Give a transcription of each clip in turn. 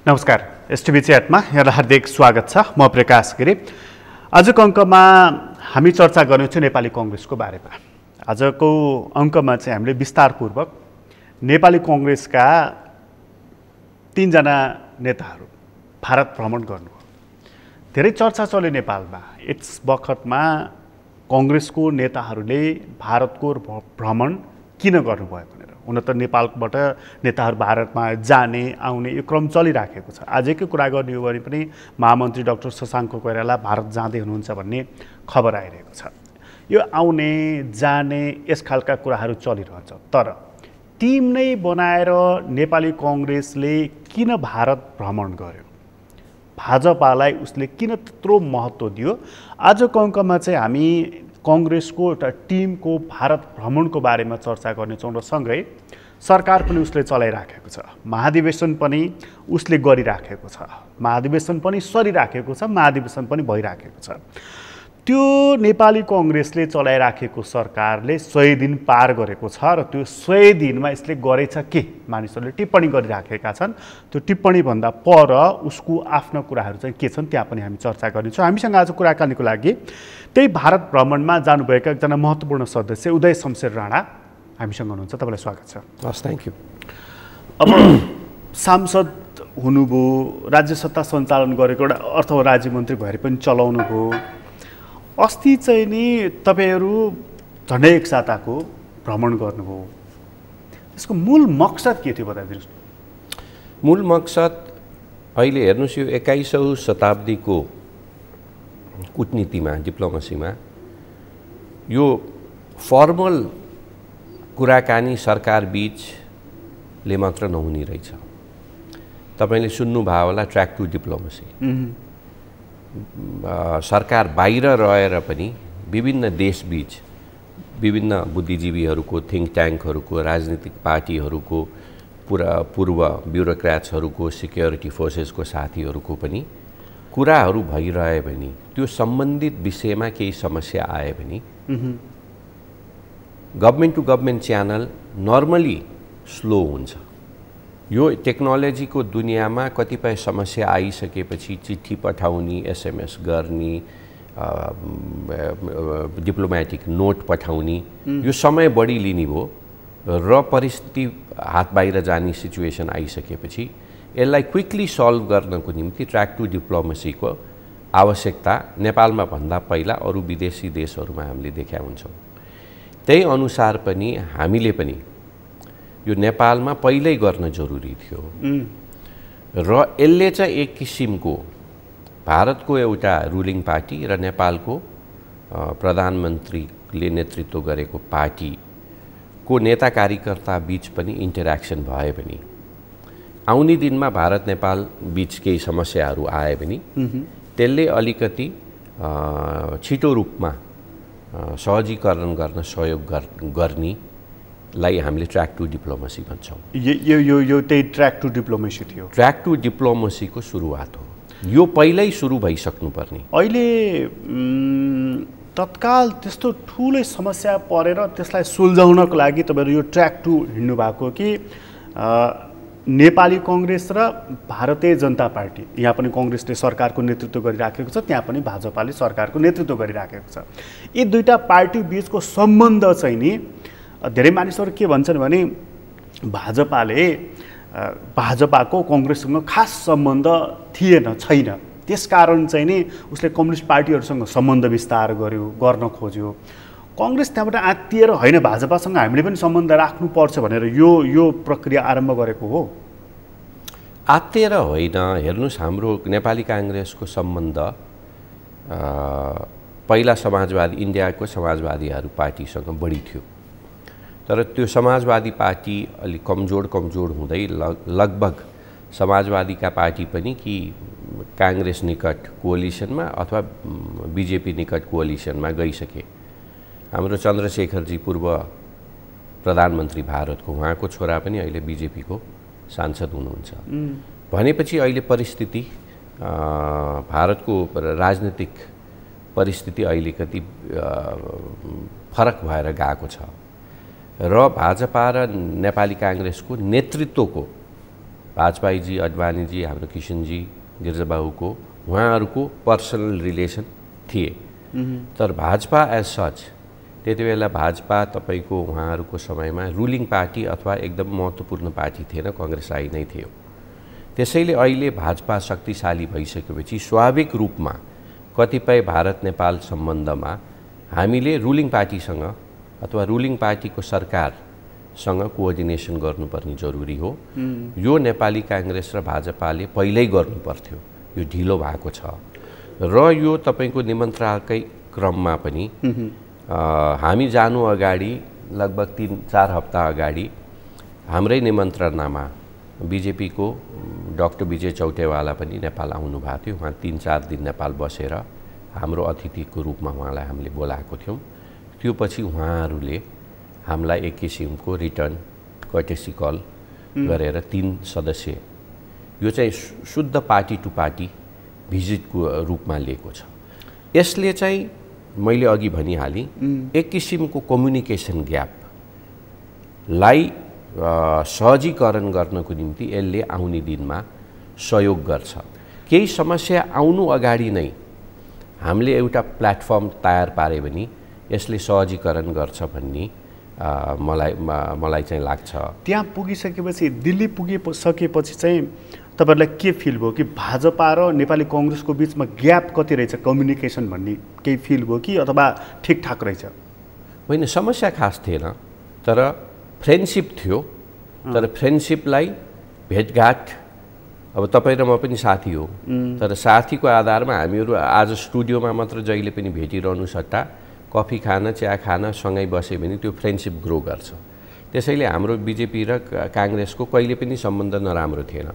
नमस्कार, एसटिभी च्याटमा यहाँलाई हार्दिक स्वागत छ। म प्रकाश गिरी। आजको अङ्कमा हामी चर्चा गर्नेछौँ नेपाली कङ्ग्रेसको बारेमा। आजको अङ्कमा चाहिँ हामीले विस्तारपूर्वक नेपाली कङ्ग्रेसका 3 जना नेताहरू भारत भ्रमण गर्नुभयो। धेरै चर्चा चल्यो नेपालमा। यस बखतमा कङ्ग्रेसको नेताहरूले भारतको भ्रमण किन गर्नुभयो भनेर। हुन त नेपालबाट नेताहरू भारतमा जाने आउने यो क्रम चलिराखेको छ। आजकै कुरा गर्ने हो भने पनि महामन्त्री डाक्टर शशाङ्क कोइराला भारत जाँदै हुनुहुन्छ भन्ने खबर आइरहेको छ। यो आउने जाने यस खालका कुराहरू चलिरहन्छ। तर टिम नै बनाएर नेपाली कङ्ग्रेसले किन भारत भ्रमण गर्यो, भाजपालाई उसले किन त्यत्रो महत्त्व दियो, आजको अङ्कमा चाहिँ हामी कङ्ग्रेसको एउटा टिमको भारत भ्रमणको बारेमा चर्चा गर्नेछौँ र सँगै सरकार पनि उसले चलाइराखेको छ, महाधिवेशन पनि उसले गरिराखेको छ, महाधिवेशन पनि सरिराखेको छ, महाधिवेशन पनि भइराखेको छ। त्यो नेपाली कङ्ग्रेसले चलाइराखेको सरकारले 100 दिन पार गरेको छ र त्यो 100 दिनमा यसले गरेछ के मानिसहरूले टिप्पणी गरिराखेका छन्। त्यो टिप्पणीभन्दा पर उसको आफ्ना कुराहरू चाहिँ के छन् त्यहाँ पनि हामी चर्चा गर्नेछौँ। हामीसँग आज कुराकानीको लागि त्यही भारत भ्रमणमा जानुभएका एकजना महत्त्वपूर्ण सदस्य उदय शमशेर राणा हामीसँग हुनुहुन्छ। तपाईँलाई स्वागत छ। हस्, थ्याङ्क यू। अब सांसद हुनुभयो, राज्य सत्ता सञ्चालन गरेको एउटा अर्थ राज्य मन्त्री भएर पनि चलाउनु भयो। अस्ति चाहिँ नि तपाईँहरू झन्डै 1 साताको भ्रमण गर्नुभयो। यसको मूल मकसद के थियो बताइदिनुहोस् न। मूल मकसद अहिले हेर्नुहोस्, यो 21औं शताब्दीको कूटनीतिमा, डिप्लोमेसीमा यो फर्मल कुराकानी सरकार बीचले मात्र नहुने रहेछ। तपाईँले सुन्नुभयो होला ट्र्याक टु डिप्लोमेसी। सरकार बाहिर रहेर पनि विभिन्न देशबीच विभिन्न बुद्धिजीवीहरूको, थिङ्क ट्याङ्कहरूको, राजनीतिक पार्टीहरूको, पूर्व ब्युरोक्र्याट्सहरूको, सिक्योरिटी फोर्सेसको साथीहरूको पनि कुराहरू भइरहे भने त्यो सम्बन्धित विषयमा केही समस्या आए भने government to government channel normally slow हुन्छ। यो टेक्नोलोजीको दुनियाँमा कतिपय समस्या आइसकेपछि चिठी पठाउने, एसएमएस गर्ने, डिप्लोमेटिक नोट पठाउने यो समय बढी लिने भयो र परिस्थिति हात बाहिर जाने सिचुएसन आइसकेपछि यसलाई क्विकली सल्भ गर्नको निम्ति ट्र्याक टु डिप्लोमेसीको आवश्यकता नेपालमा भन्दा पहिला अरू विदेशी देशहरूमा हामीले देखेका हुन्छौँ। त्यही अनुसार पनि हामीले पनि यो नेपालमा पहिल्यै गर्न जरुरी थियो र यसले चाहिँ एक किसिमको भारतको एउटा रुलिङ पार्टी र नेपालको प्रधानमन्त्रीले नेतृत्व गरेको पार्टीको नेता कार्यकर्ता बीच पनि इन्टरेक्सन भए पनि आउने दिनमा भारत नेपाल बीच केही समस्याहरू आए पनि त्यसले अलिकति छिटो रूपमा सहजीकरण गर्न सहयोग गर्नेलाई हामीले ट्र्याक टु डिप्लोमेसी भन्छौँ। यो त्यही ट्र्याक टु डिप्लोमेसी थियो। ट्र्याक टु डिप्लोमेसीको सुरुवात हो। यो पहिल्यै सुरु भइसक्नुपर्ने। अहिले तत्काल त्यस्तो ठुलै समस्या परेर त्यसलाई सुल्झाउनको लागि तपाईँहरू यो ट्र्याक टु हिँड्नु भएको कि नेपाली कङ्ग्रेस र भारतीय जनता पार्टी, यहाँ पनि कङ्ग्रेसले सरकारको नेतृत्व गरिराखेको छ, त्यहाँ पनि भाजपाले सरकारको नेतृत्व गरिराखेको छ। यी दुईटा पार्टी बीचको सम्बन्ध चाहिँ नि धेरै मानिसहरू के भन्छन् भने भाजपाको कङ्ग्रेससँग खास सम्बन्ध छैन, त्यसकारण चाहिँ नि उसले कम्युनिस्ट पार्टीहरूसँग सम्बन्ध विस्तार गर्न खोज्यो। कङ्ग्रेस त्यहाँबाट आत्तिएर होइन भाजपासँग हामीले पनि सम्बन्ध राख्नुपर्छ भनेर यो प्रक्रिया आरम्भ गरेको हो। आत्तिएर होइन। हेर्नुहोस्, हाम्रो नेपाली काङ्ग्रेसको सम्बन्ध पहिला समाजवादी इन्डियाको समाजवादीहरू पार्टीसँग बढी थियो। तर त्यो समाजवादी पार्टी अलिक कमजोर हुँदै लगभग समाजवादीका पार्टी पनि कि काङ्ग्रेस निकट कोअलिसनमा अथवा बिजेपी निकट कोअलिसनमा गइसके। हाम्रो चन्द्रशेखरजी पूर्व प्रधानमन्त्री भारतको, उहाँको छोरा पनि अहिले बिजेपीको सांसद हुनुहुन्छ। भनेपछि अहिले परिस्थिति, भारतको राजनीतिक परिस्थिति अलिकति फरक भएर गएको छ र भाजपा र नेपाली काङ्ग्रेसको नेतृत्वको वाजपेयीजी, अडवाणीजी, हाम्रो किशनजी, गिरिजाबाबुको उहाँहरूको पर्सनल रिलेसन थिए। तर भाजपा एज सच त्यति बेला भाजपा तपाईँको उहाँहरूको समयमा रुलिङ पार्टी अथवा एकदम महत्त्वपूर्ण पार्टी थिएन, काङ्ग्रेस आई नै थियो। त्यसैले अहिले भाजपा शक्तिशाली भइसकेपछि स्वाभाविक रूपमा कतिपय भारत नेपाल सम्बन्धमा हामीले रुलिङ पार्टीसँग अथवा रुलिङ पार्टीको सरकारसँग कोअर्डिनेसन गर्नुपर्ने जरुरी हो। यो नेपाली काङ्ग्रेस र भाजपाले पहिल्यै गर्नुपर्थ्यो, यो ढिलो भएको छ। र यो तपाईँको निमन्त्रणाकै क्रममा पनि हामी जानु अगाडि लगभग 3-4 हप्ता अगाडि हाम्रै निमन्त्रणामा बिजेपीको डाक्टर विजय चौटेवाला पनि नेपाल आउनु भएको थियो। उहाँ 3-4 दिन नेपाल बसेर हाम्रो अतिथिको रूपमा उहाँलाई हामीले बोलाएको थियौँ। त्यो पछि उहाँहरूले हामीलाई एक किसिमको रिटर्न कर्टेसी कल गरेर 3 सदस्य यो चाहिँ शुद्ध पार्टी टु पार्टी भिजिटको रूपमा लिएको छ। यसले चाहिँ मैले अघि भनिहालेँ एक किसिमको कम्युनिकेसन ग्यापलाई सहजीकरण गर्नको निम्ति यसले आउने दिनमा सहयोग गर्छ। केही समस्या आउनु अगाडि नै हामीले एउटा प्लेटफर्म तयार पारे भने यसले सहजीकरण गर्छ भन्ने मलाई चाहिँ लाग्छ। त्यहाँ पुगिसकेपछि, दिल्ली पुगिसकेपछि चाहिँ तपाईहरुलाई के फिल भयो कि भाजपा र नेपाली कांग्रेसको बीचमा ग्याप कति रहेछ, कम्युनिकेसन भन्ने केही फिल भयो कि अथवा ठिकठाक रहेछ? होइन, समस्या खास थिएन, तर फ्रेन्डसिप थियो। तर फ्रेन्डसिपलाई भेटघाट, अब तपाईँ र म पनि साथी हो, तर साथीको आधारमा हामीहरू आज स्टुडियोमा मात्र जहिले पनि भेटिरहनु सट्टा कफी खान, चिया खान सँगै बस्यो भने त्यो फ्रेन्डसिप ग्रो गर्छ। त्यसैले हाम्रो बिजेपी र काङ्ग्रेसको कहिले पनि सम्बन्ध नराम्रो थिएन।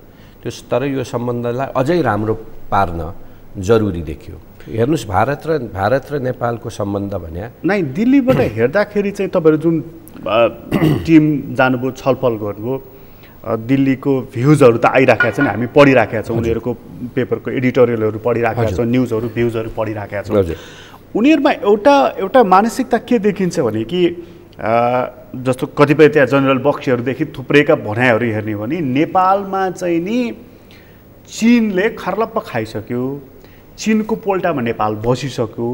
तर यो सम्बन्धलाई अझै राम्रो पार्न जरुरी देखियो। हेर्नुहोस्, भारत र नेपालको सम्बन्ध भन्या नै दिल्लीबाट हेर्दाखेरि चाहिँ तपाईँहरू जुन टिम जानुभयो, छलफल गर्नुभयो, दिल्लीको भ्युजहरू त आइराखेका छन्, हामी पढिराखेका छौँ, उनीहरूको पेपरको एडिटोरियलहरू पढिराखेका छौँ, न्युजहरू भ्युजहरू पढिराखेका छौँ। उनीहरूमा एउटा मानसिकता के देखिन्छ भने कि जस्तो कतिपय त्यहाँ जनरल बक्सीहरूदेखि थुप्रैका भनाइहरू हेर्ने हो भने नेपालमा चाहिँ नि चीनले खर्लप्प खाइसक्यो, चीनको पोल्टामा नेपाल बसिसक्यो,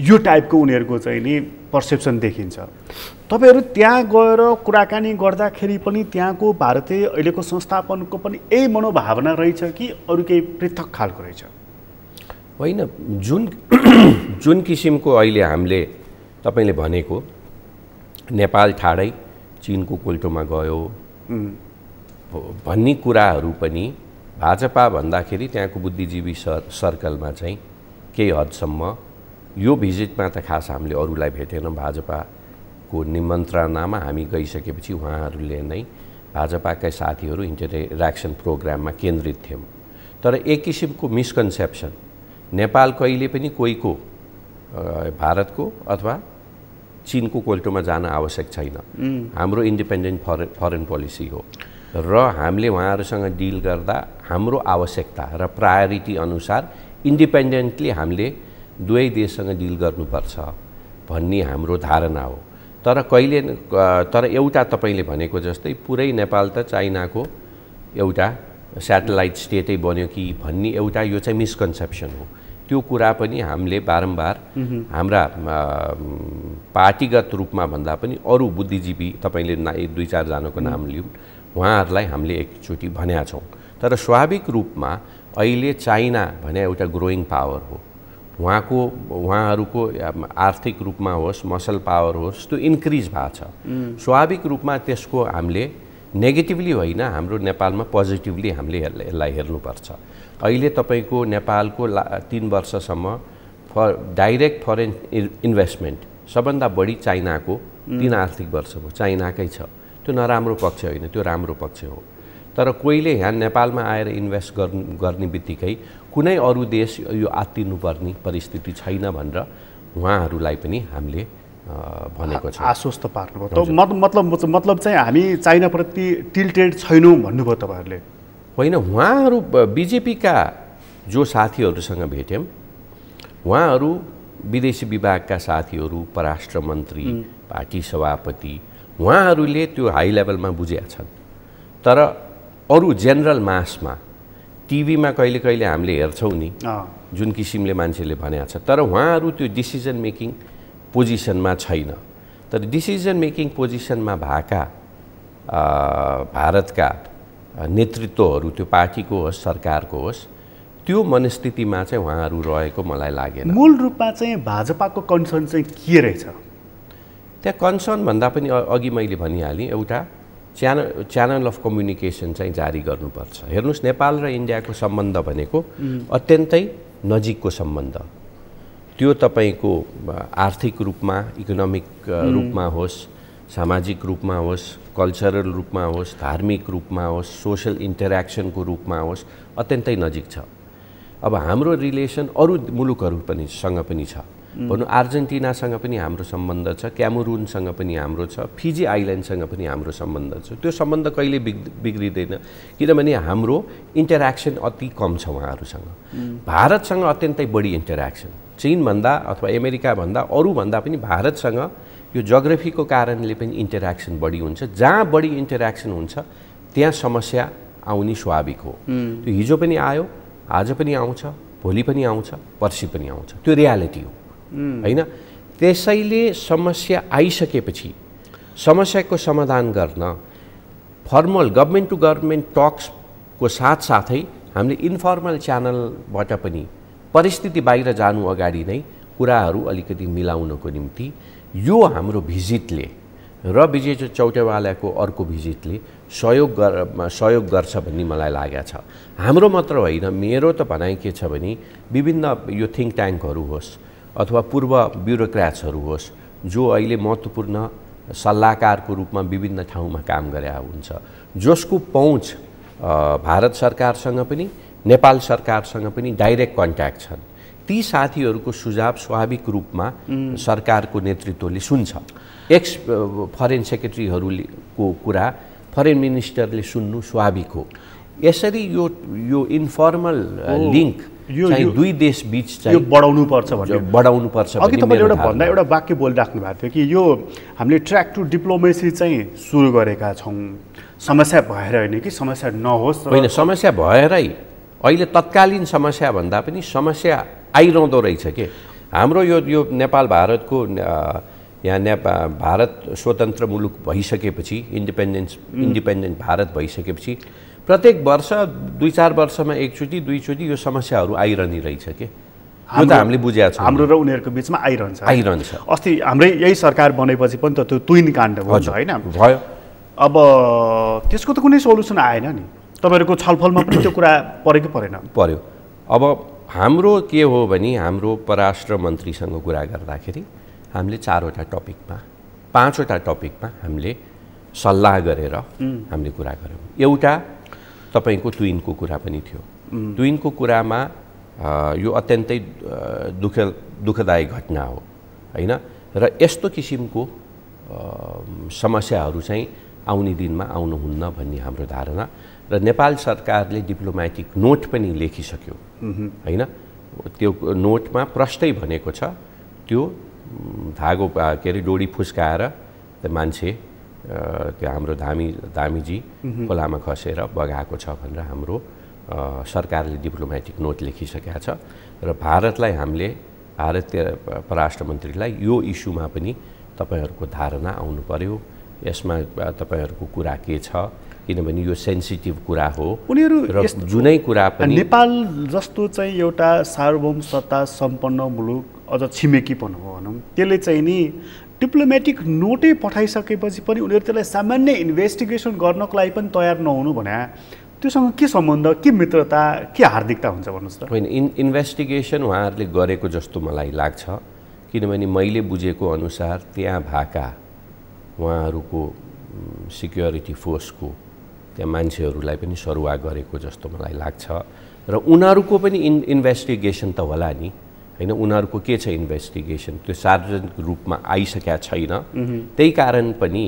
यो टाइपको उनीहरूको चाहिँ नि पर्सेप्सन देखिन्छ। तपाईहरु त्यहाँ गएर कुराकानी गर्दाखेरि पनि त्यहाँको भारतीय अहिलेको संस्थापनको पनि यही मनोभावना रहेछ कि अरु केही पृथक खालको रहेछ? होइन, जुन किसिमको अहिले हामीले तपाईले भनेको नेपाल ठाडै चीनको कोल्टोमा गयो भन्ने कुराहरू पनि भाजपा भन्दाखेरि त्यहाँको बुद्धिजीवी सर्कलमा चाहिँ केही हदसम्म यो भिजिटमा त खास हामीले अरूलाई भेटेनौँ। भाजपाको निमन्त्रणामा हामी गइसकेपछि उहाँहरूले नै भाजपाका साथीहरू इन्टरेक्सन प्रोग्राममा केन्द्रित थियौँ। तर एक किसिमको मिसकन्सेप्सन नेपाल कहिले पनि कोहीको भारतको अथवा चीनको कोल्टोमा जान आवश्यक छैन। हाम्रो इन्डिपेन्डेन्ट फरेन पोलिसी हो र हामीले उहाँहरूसँग डिल गर्दा हाम्रो आवश्यकता र प्रायोरिटी अनुसार इन्डिपेन्डेन्टली हामीले दुवै देशसँग डिल गर्नुपर्छ भन्ने हाम्रो धारणा हो। तर एउटा तपाईले भनेको जस्तै पुरै नेपाल त चाइनाको एउटा स्याटेलाइट स्टेटै बन्यो कि भन्ने एउटा यो चाहिँ मिसकन्सेप्सन हो। त्यो कुरा पनि हामीले बारम्बार हाम्रा पार्टीगत रूपमा भन्दा पनि अरू बुद्धिजीवी तपाईले 2-4 जनाको नाम लिउँ, उहाँहरूलाई हामीले एकचोटि भनेका छौँ। तर स्वाभाविक रूपमा अहिले चाइना भने एउटा ग्रोइङ पावर हो। उहाँहरूको आर्थिक रूपमा होस्, मसल पावर होस्, त्यो इन्क्रिज भएको छ। स्वाभाविक रूपमा त्यसको हामीले नेगेटिभली होइन, हाम्रो नेपालमा पोजिटिभली हामीले यसलाई हेर्नुपर्छ। अहिले तपाईको नेपालको 3 वर्षसम्म डाइरेक्ट फरेन इन्भेस्टमेन्ट सबभन्दा बढी चाइनाको 3 आर्थिक वर्ष हो, चाइनाकै छ। त्यो नराम्रो पक्ष होइन, त्यो राम्रो पक्ष हो। तर कोहीले यहाँ नेपालमा आएर इन्भेस्ट गर्ने बित्तिकै कुनै अरू देश यो आत्तिनुपर्ने परिस्थिति छैन भनेर उहाँहरूलाई पनि हामीले भनेको छ, आश्वस्त पार्नुभयो। त मतलब चाहिँ हामी चाइनाप्रति टिल्टेड छैनौँ भन्नुभयो तपाईहरूले? होइन, उहाँहरू बिजेपीका जो साथीहरूसँग भेट्यौँ, उहाँहरू विदेशी विभागका साथीहरू, परराष्ट्र मन्त्री, पार्टी सभापति, उहाँहरूले त्यो हाई लेभलमा बुझेका छन्। तर अरू जेनरल मासमा टिभीमा कहिले कहिले हामीले हेर्छौँ नि जुन किसिमले मान्छेले भनेको छ, तर उहाँहरू त्यो डिसिजन मेकिङ पोजिसनमा छैन। तर डिसिजन मेकिङ पोजिसनमा भएका भारतका नेतृत्वहरू, त्यो पार्टीको होस् सरकारको होस्, त्यो मनस्थितिमा चाहिँ उहाँहरू रहेको मलाई लागेन। मूल रूपमा चाहिँ भाजपाको कन्सर्न चाहिँ के रहेछ त्यहाँ? कन्सर्न भन्दा पनि अघि मैले भनिहालेँ, एउटा च्यानल अफ कम्युनिकेसन चाहिँ जारी गर्नुपर्छ। हेर्नुहोस्, नेपाल र इन्डियाको सम्बन्ध भनेको अत्यन्तै नजिकको सम्बन्ध। त्यो तपाईँको आर्थिक रूपमा, इकोनोमिक रूपमा होस्, सामाजिक रूपमा होस्, कल्चरल रूपमा होस्, धार्मिक रूपमा होस्, सोसल इन्टरेक्सनको रूपमा होस्, अत्यन्तै नजिक छ। अब हाम्रो रिलेसन अरू मुलुकहरू पनि सँग पनि छ। भनौँ अर्जेन्टिनासँग पनि हाम्रो सम्बन्ध छ, क्यामरुनसँग पनि हाम्रो छ, फिजी आइल्यान्डसँग पनि हाम्रो सम्बन्ध छ। त्यो सम्बन्ध कहिले बिग्रिँदैन, किनभने हाम्रो इन्टरेक्सन अति कम छ उहाँहरूसँग। भारतसँग अत्यन्तै बढी इन्टरेक्सन, चीनभन्दा अथवा अमेरिकाभन्दा अरूभन्दा पनि भारतसँग यो जोग्राफीको कारणले पनि इन्टरेक्सन बढी हुन्छ। जहाँ बढी इन्टरेक्सन हुन्छ त्यहाँ समस्या आउनु स्वाभाविक हो। त्यो हिजो पनि आयो, आज पनि आउँछ, भोलि पनि आउँछ, पर्सि पनि आउँछ। त्यो रियालिटी हो हैन? त्यसैले समस्या आइसकेपछि समस्याको समाधान गर्न फर्मल गभर्मेन्ट टु गभर्मेन्ट टक्सको साथसाथै हामीले इन्फर्मल च्यानलबाट पनि परिस्थिति बाहिर जानु अगाडि नै कुराहरू अलिकति मिलाउनको निम्ति यो हाम्रो भिजिटले र विजय चौटेवालाको अर्को भिजिटले सहयोग गर्छ भन्ने मलाई लागेको छ। हाम्रो मात्र होइन, मेरो त भनाइ के छ भने विभिन्न यो थिङ्क ट्याङ्कहरू होस् अथवा पूर्व ब्युरोक्र्याट्सहरू होस्, जो अहिले महत्त्वपूर्ण सल्लाहकारको रूपमा विभिन्न ठाउँमा काम गरे हुन्छ, जसको पहुँच भारत सरकारसँग पनि नेपाल सरकारसँग पनि डाइरेक्ट कन्ट्याक्ट छन्, ती साथीहरूको सुझाव स्वाभाविक रूपमा सरकारको नेतृत्वले सुन्छ। एक्स फरेन सेक्रेटरीहरूको कुरा फरेन मिनिस्टरले सुन्नु स्वाभाविक हो। यसरी यो इन्फर्मल लिङ्क चाहिँ दुई देश बीच चाहिँ बढाउनु पर्छ भन्ने अघि तपाईँले एउटा वाक्य बोलिराख्नु भएको थियो कि यो हामीले ट्र्याक टु डिप्लोमेसी चाहिँ सुरु गरेका छौँ, समस्या भएर होइन कि समस्या नहोस्, होइन समस्या भएरै अहिले तत्कालीन समस्या भन्दा पनि समस्या आइरहँदो रहेछ के। हाम्रो यो नेपाल भारतको यहाँ भारत स्वतन्त्र मुलुक भइसकेपछि, इन्डिपेन्डेन्ट भारत भइसकेपछि प्रत्येक वर्ष 2-4 वर्षमा एकचोटि दुईचोटि यो समस्याहरू आइरहने रहेछ के। यो त हामीले बुझेका छौँ, हाम्रो र उनीहरूको बिचमा आइरहन्छ। अस्ति हाम्रै यही सरकार बनेपछि पनि त त्यो तुइन काण्ड भयो होइन? भयो। अब त्यसको त कुनै सोलुसन आएन नि, तपाईँहरूको छलफलमा पनि त्यो कुरा पऱ्यो कि परेन? पर्यो। अब हाम्रो के हो भने हाम्रो परराष्ट्र मन्त्रीसँग कुरा गर्दाखेरि हामीले 4वटा टपिकमा 5वटा टपिकमा हामीले सल्लाह गरेर हामीले कुरा गऱ्यौँ। एउटा तपाईको तुइनको कुरा पनि थियो। तुइनको कुरामा यो अत्यन्तै दुःखदायक घटना हो हैन, र यस्तो किसिमको समस्याहरू चाहिँ आउने दिनमा आउनुहुन्न भन्ने हाम्रो धारणा, र नेपाल सरकारले डिप्लोमेटिक नोट पनि लेखिसक्यो हैन। त्यो नोटमा प्रष्टै भनेको छ त्यो धागो के अरे डोरी फुस्काएर त्यो मान्छे त्यो हाम्रो धामीजी खोलामा खसेर बगाएको छ भनेर हाम्रो सरकारले डिप्लोमेटिक नोट लेखिसकेका छ। र भारतलाई हामीले भारतीय परराष्ट्र मन्त्रीलाई यो इस्युमा पनि तपाईहरूको धारणा आउनु पर्यो, यसमा तपाईहरूको कुरा के छ, किनभने यो सेन्सिटिभ कुरा हो। उनीहरू जुनै कुरा पनि नेपाल जस्तो चाहिँ एउटा सार्वभौम सत्ता सम्पन्न मुलुक, अझ छिमेकी पनि हो भनौँ, त्यसले चाहिँ नि डिप्लोमेटिक नोटै पठाइसकेपछि पनि उनीहरू त्यसलाई सामान्य इन्भेस्टिगेसन गर्नको लागि पनि तयार नहुनु भने त्योसँग के सम्बन्ध, के मित्रता, के हार्दिकता हुन्छ भन्नुहोस् त? होइन, इन्भेस्टिगेसन उहाँहरूले गरेको जस्तो मलाई लाग्छ, किनभने मैले बुझेको अनुसार त्यहाँ भएका उहाँहरूको सिक्योरिटी फोर्सको त्यहाँ मान्छेहरूलाई पनि सरुवा गरेको जस्तो मलाई लाग्छ। र उनीहरूको पनि इन्भेस्टिगेसन त होला नि हैन, उनीहरूको के छ इन्भेस्टिगेसन, त्यो सार्वजनिक रूपमा आइसकेका छैन। त्यही कारण पनि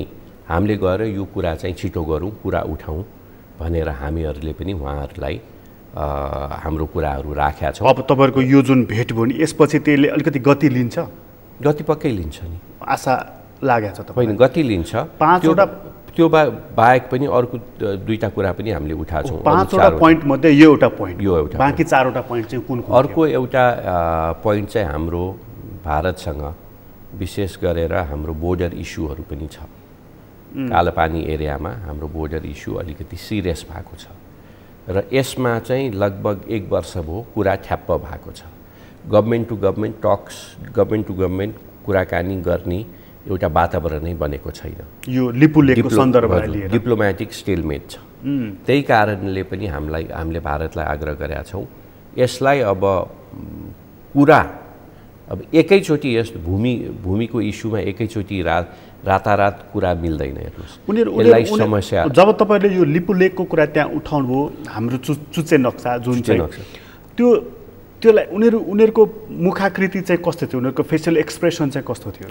हामीले गएर यो कुरा चाहिँ छिटो गरौँ, कुरा उठाउँ भनेर हामीहरूले पनि उहाँहरूलाई हाम्रो कुराहरू राखेका छौँ। अब तपाईँहरूको यो जुन भेट भयो नि, यसपछि त्यसले अलिकति गति लिन्छ? गति पक्कै लिन्छ नि, आशा लागेको छ? होइन, गति लिन्छ। त्यो बाहेक पनि अर्को दुईटा कुरा पनि हामीले उठाएको छौँ। 5वटा पोइन्ट मध्ये यो एउटा पोइन्ट, यो एउटा, बाँकी 4वटा पोइन्ट चाहिँ कुन कुन? अर्को एउटा पोइन्ट चाहिँ हाम्रो भारतसँग विशेष गरेर हाम्रो बोर्डर इस्युहरू पनि छ। कालापानी एरियामा हाम्रो बोर्डर इस्यु अलिकति सिरियस भएको छ र यसमा चाहिँ लगभग 1 वर्ष भयो कुरा ठ्याप्प भएको छ। Government to government talks, government to government कुराकानी गर्ने एउटा वातावरणै बनेको छैन। यो लिपुलेखको सन्दर्भमा लिएर डिप्लोमेटिक स्टेलमेट छ। त्यही कारणले पनि हामीले भारतलाई आग्रह गरेका छौँ, यसलाई अब कुरा अब एकैचोटि यस भूमिको इस्युमा एकैचोटि रातारात कुरा मिल्दैन। हेर्नुहोस् समस्या, जब तपाईँले यो लिपुलेखको कुरा त्यहाँ उठाउनुभयो, हाम्रो चुच्चे नक्सा जुन चाहिँ त्योलाई उनीहरूको मुखाकृति चाहिँ कस्तो थियो, उनीहरूको फेसियल एक्सप्रेसन चाहिँ कस्तो थियो?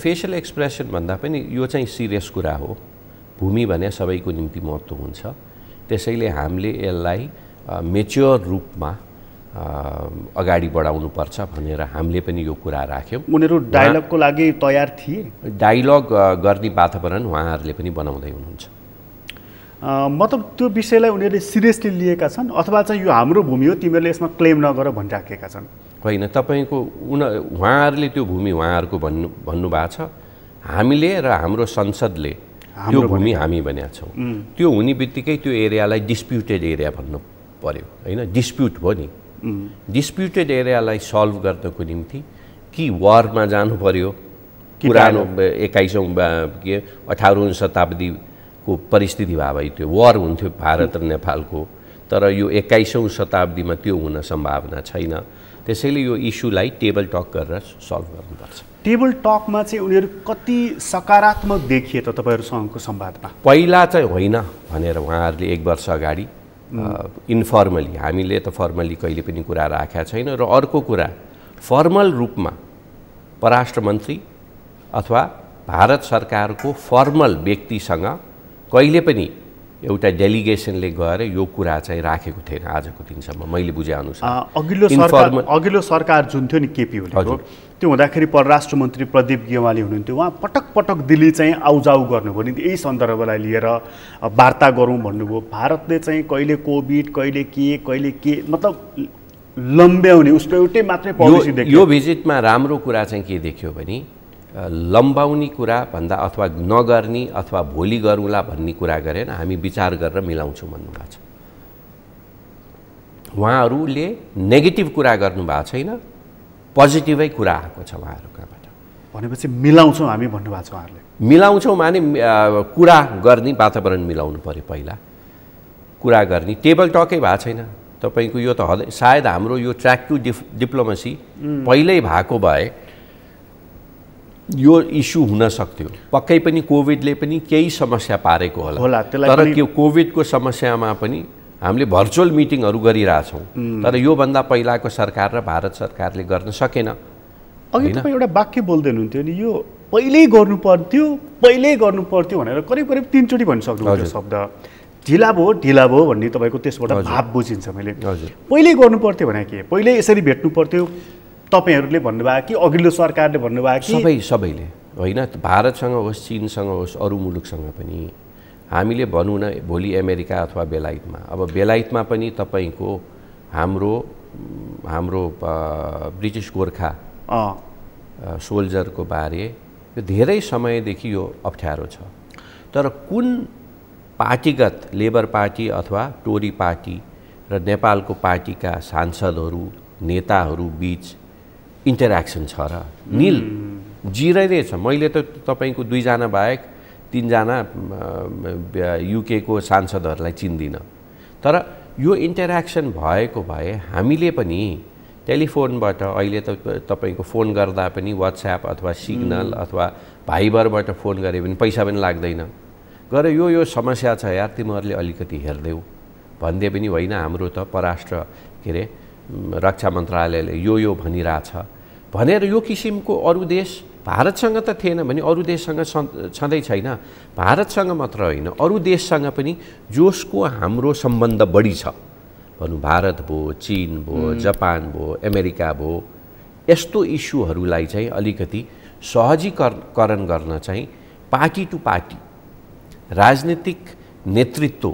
फेसियल एक्सप्रेसन भन्दा पनि यो चाहिँ सिरियस कुरा हो। भूमि भने सबैको निम्ति महत्त्व हुन्छ, त्यसैले हामीले यसलाई मेच्योर रूपमा अगाडि बढाउनुपर्छ भनेर हामीले पनि यो कुरा राख्यौँ। उनीहरू डायलगको लागि तयार थिए? डायलग गर्ने वातावरण उहाँहरूले पनि बनाउँदै हुनुहुन्छ। मतलब त्यो विषयलाई उनीहरूले सिरियसली लिएका छन् अथवा चाहिँ यो हाम्रो भूमि हो तिमीहरूले यसमा क्लेम नगर भनिराखेका छन्? होइन, तपाईँको उहाँहरूले त्यो भूमि उहाँहरूको भन्नुभएको छ। हामीले र हाम्रो संसदले त्यो भूमि हामी भनेका छौँ। त्यो हुने बित्तिकै त्यो एरियालाई डिस्प्युटेड एरिया भन्नु पर्यो, होइन? डिस्प्युट भयो नि। डिस्प्युटेड एरियालाई सल्भ गर्नको निम्ति कि वारमा जानु पर्यो, पुरानो 21औं के 18औं शताब्दीको परिस्थिति भए भए त्यो वार हुन्थ्यो भारत र नेपालको, तर यो 21औं शताब्दीमा त्यो हुन सम्भावना छैन। त्यसैले यो इस्युलाई टेबल टक गरेर सल्भ गर्नुपर्छ। टेबल टकमा चाहिँ उनीहरू कति सकारात्मक देखिए त तपाईँहरूसँगको संवादमा? पहिला चाहिँ होइन भनेर उहाँहरूले 1 वर्ष अगाडि इन्फर्मली, हामीले त फर्मली कहिले पनि कुरा राखेका छैन। र अर्को कुरा, फर्मल रूपमा परराष्ट्र मन्त्री अथवा भारत सरकारको फर्मल व्यक्तिसँग कहिले पनि एउटा डेलिगेसनले गएर यो कुरा चाहिँ राखेको थिएन आजको दिनसम्म मैले बुझेअनुसार। अघिल्लो सरकार जुन थियो नि केपी ओलीको, त्यो हुँदाखेरि परराष्ट्र मन्त्री प्रदीप गेवाली हुनुहुन्थ्यो। उहाँ पटक पटक दिल्ली चाहिँ आउजाउ गर्नुभयो नि, यही सन्दर्भलाई लिएर वार्ता गरौँ भन्नुभयो। भारतले चाहिँ कहिले कोभिड कहिले के मतलब लम्ब्याउने उसको एउटै मात्रै पोलिसी देखियो। यो भिजिटमा राम्रो कुरा चाहिँ के देखियो भने लम्बाउने कुरा भन्दा अथवा नगर्ने अथवा भोलि गरौँला भन्ने कुरा गरेन, हामी विचार गरेर मिलाउँछौँ भन्नुभएको छ। उहाँहरूले नेगेटिभ कुरा गर्नुभएको छैन, पोजिटिभै कुरा आएको छ उहाँहरूबाट। भनेपछि मिलाउँछौँ हामी भन्नुभएको छ उहाँहरूले। मिलाउँछौँ माने कुरा गर्ने वातावरण मिलाउनु पर्यो। पहिला कुरा गर्ने टेबल टकै भएको छैन तपाईँको। यो त सायद हाम्रो यो ट्र्याक टु डिप्लोमेसी पहिल्यै भएको भए यो इस्यु हुन सक्थ्यो। पक्कै पनि कोभिडले पनि केही समस्या पारेको होला, तर त्यो कोभिडको समस्यामा पनि हामीले भर्चुअल मिटिङहरू गरिरहेछौँ, तर योभन्दा पहिलाको सरकार र भारत सरकारले गर्न सकेन। अघि तपाईँ एउटा वाक्य बोल्दै हुनुहुन्थ्यो नि, यो पहिल्यै गर्नु पर्थ्यो भनेर करिब 3 चोटि भनिसक्नु शब्द। ढिला भयो भन्ने तपाईँको त्यसबाट भाव बुझिन्छ मैले। पहिल्यै गर्नु पर्थ्यो भने के? पहिल्यै यसरी भेट्नु पर्थ्यो तपाईहरूले भन्नुभयो कि अघिल्लो सरकारले भन्नुभयो कि? सबैले होइन, भारतसँग होस्, चीनसँग होस्, अरू मुलुकसँग पनि। हामीले भनौँ न भोलि अमेरिका अथवा बेलायतमा, अब बेलायतमा पनि तपाईँको हाम्रो ब्रिटिस गोर्खा सोल्जरको बारे यो धेरै समयदेखि यो अप्ठ्यारो छ। तर कुन पार्टीगत लेबर पार्टी अथवा टोरी पार्टी र नेपालको पार्टीका सांसदहरू नेताहरू बीच इन्टरेक्सन छ र? निल, जिरै नै छ। मैले त तपाईँको 2 जना बाहेक 3 जना युके को सांसदहरूलाई चिन्दिनँ। तर यो इन्टरेक्सन भएको भए हामीले पनि टेलिफोनबाट, अहिले त तपाईँको फोन गर्दा पनि व्हाट्सएप अथवा सिग्नल अथवा भाइबरबाट फोन गरे पनि पैसा पनि लाग्दैन, गएर यो समस्या छ यार तिमीहरूले अलिकति हेर्देऊ भन्दै पनि होइन। हाम्रो त परराष्ट्र के अरे रक्षा मन्त्रालयले यो भनिरहेछ भनेर यो किसिमको अरू देश, भारतसँग त थिएन भने अरू देशसँग छँदै छैन। भारतसँग मात्र होइन, अरू देशसँग पनि जसको हाम्रो सम्बन्ध बढी छ, भनौँ भारत भयो, चीन भयो, जापान भयो, अमेरिका भयो, यस्तो इस्युहरूलाई चाहिँ अलिकति सहजीकरण गर्न चाहिँ पार्टी टु पार्टी राजनीतिक नेतृत्व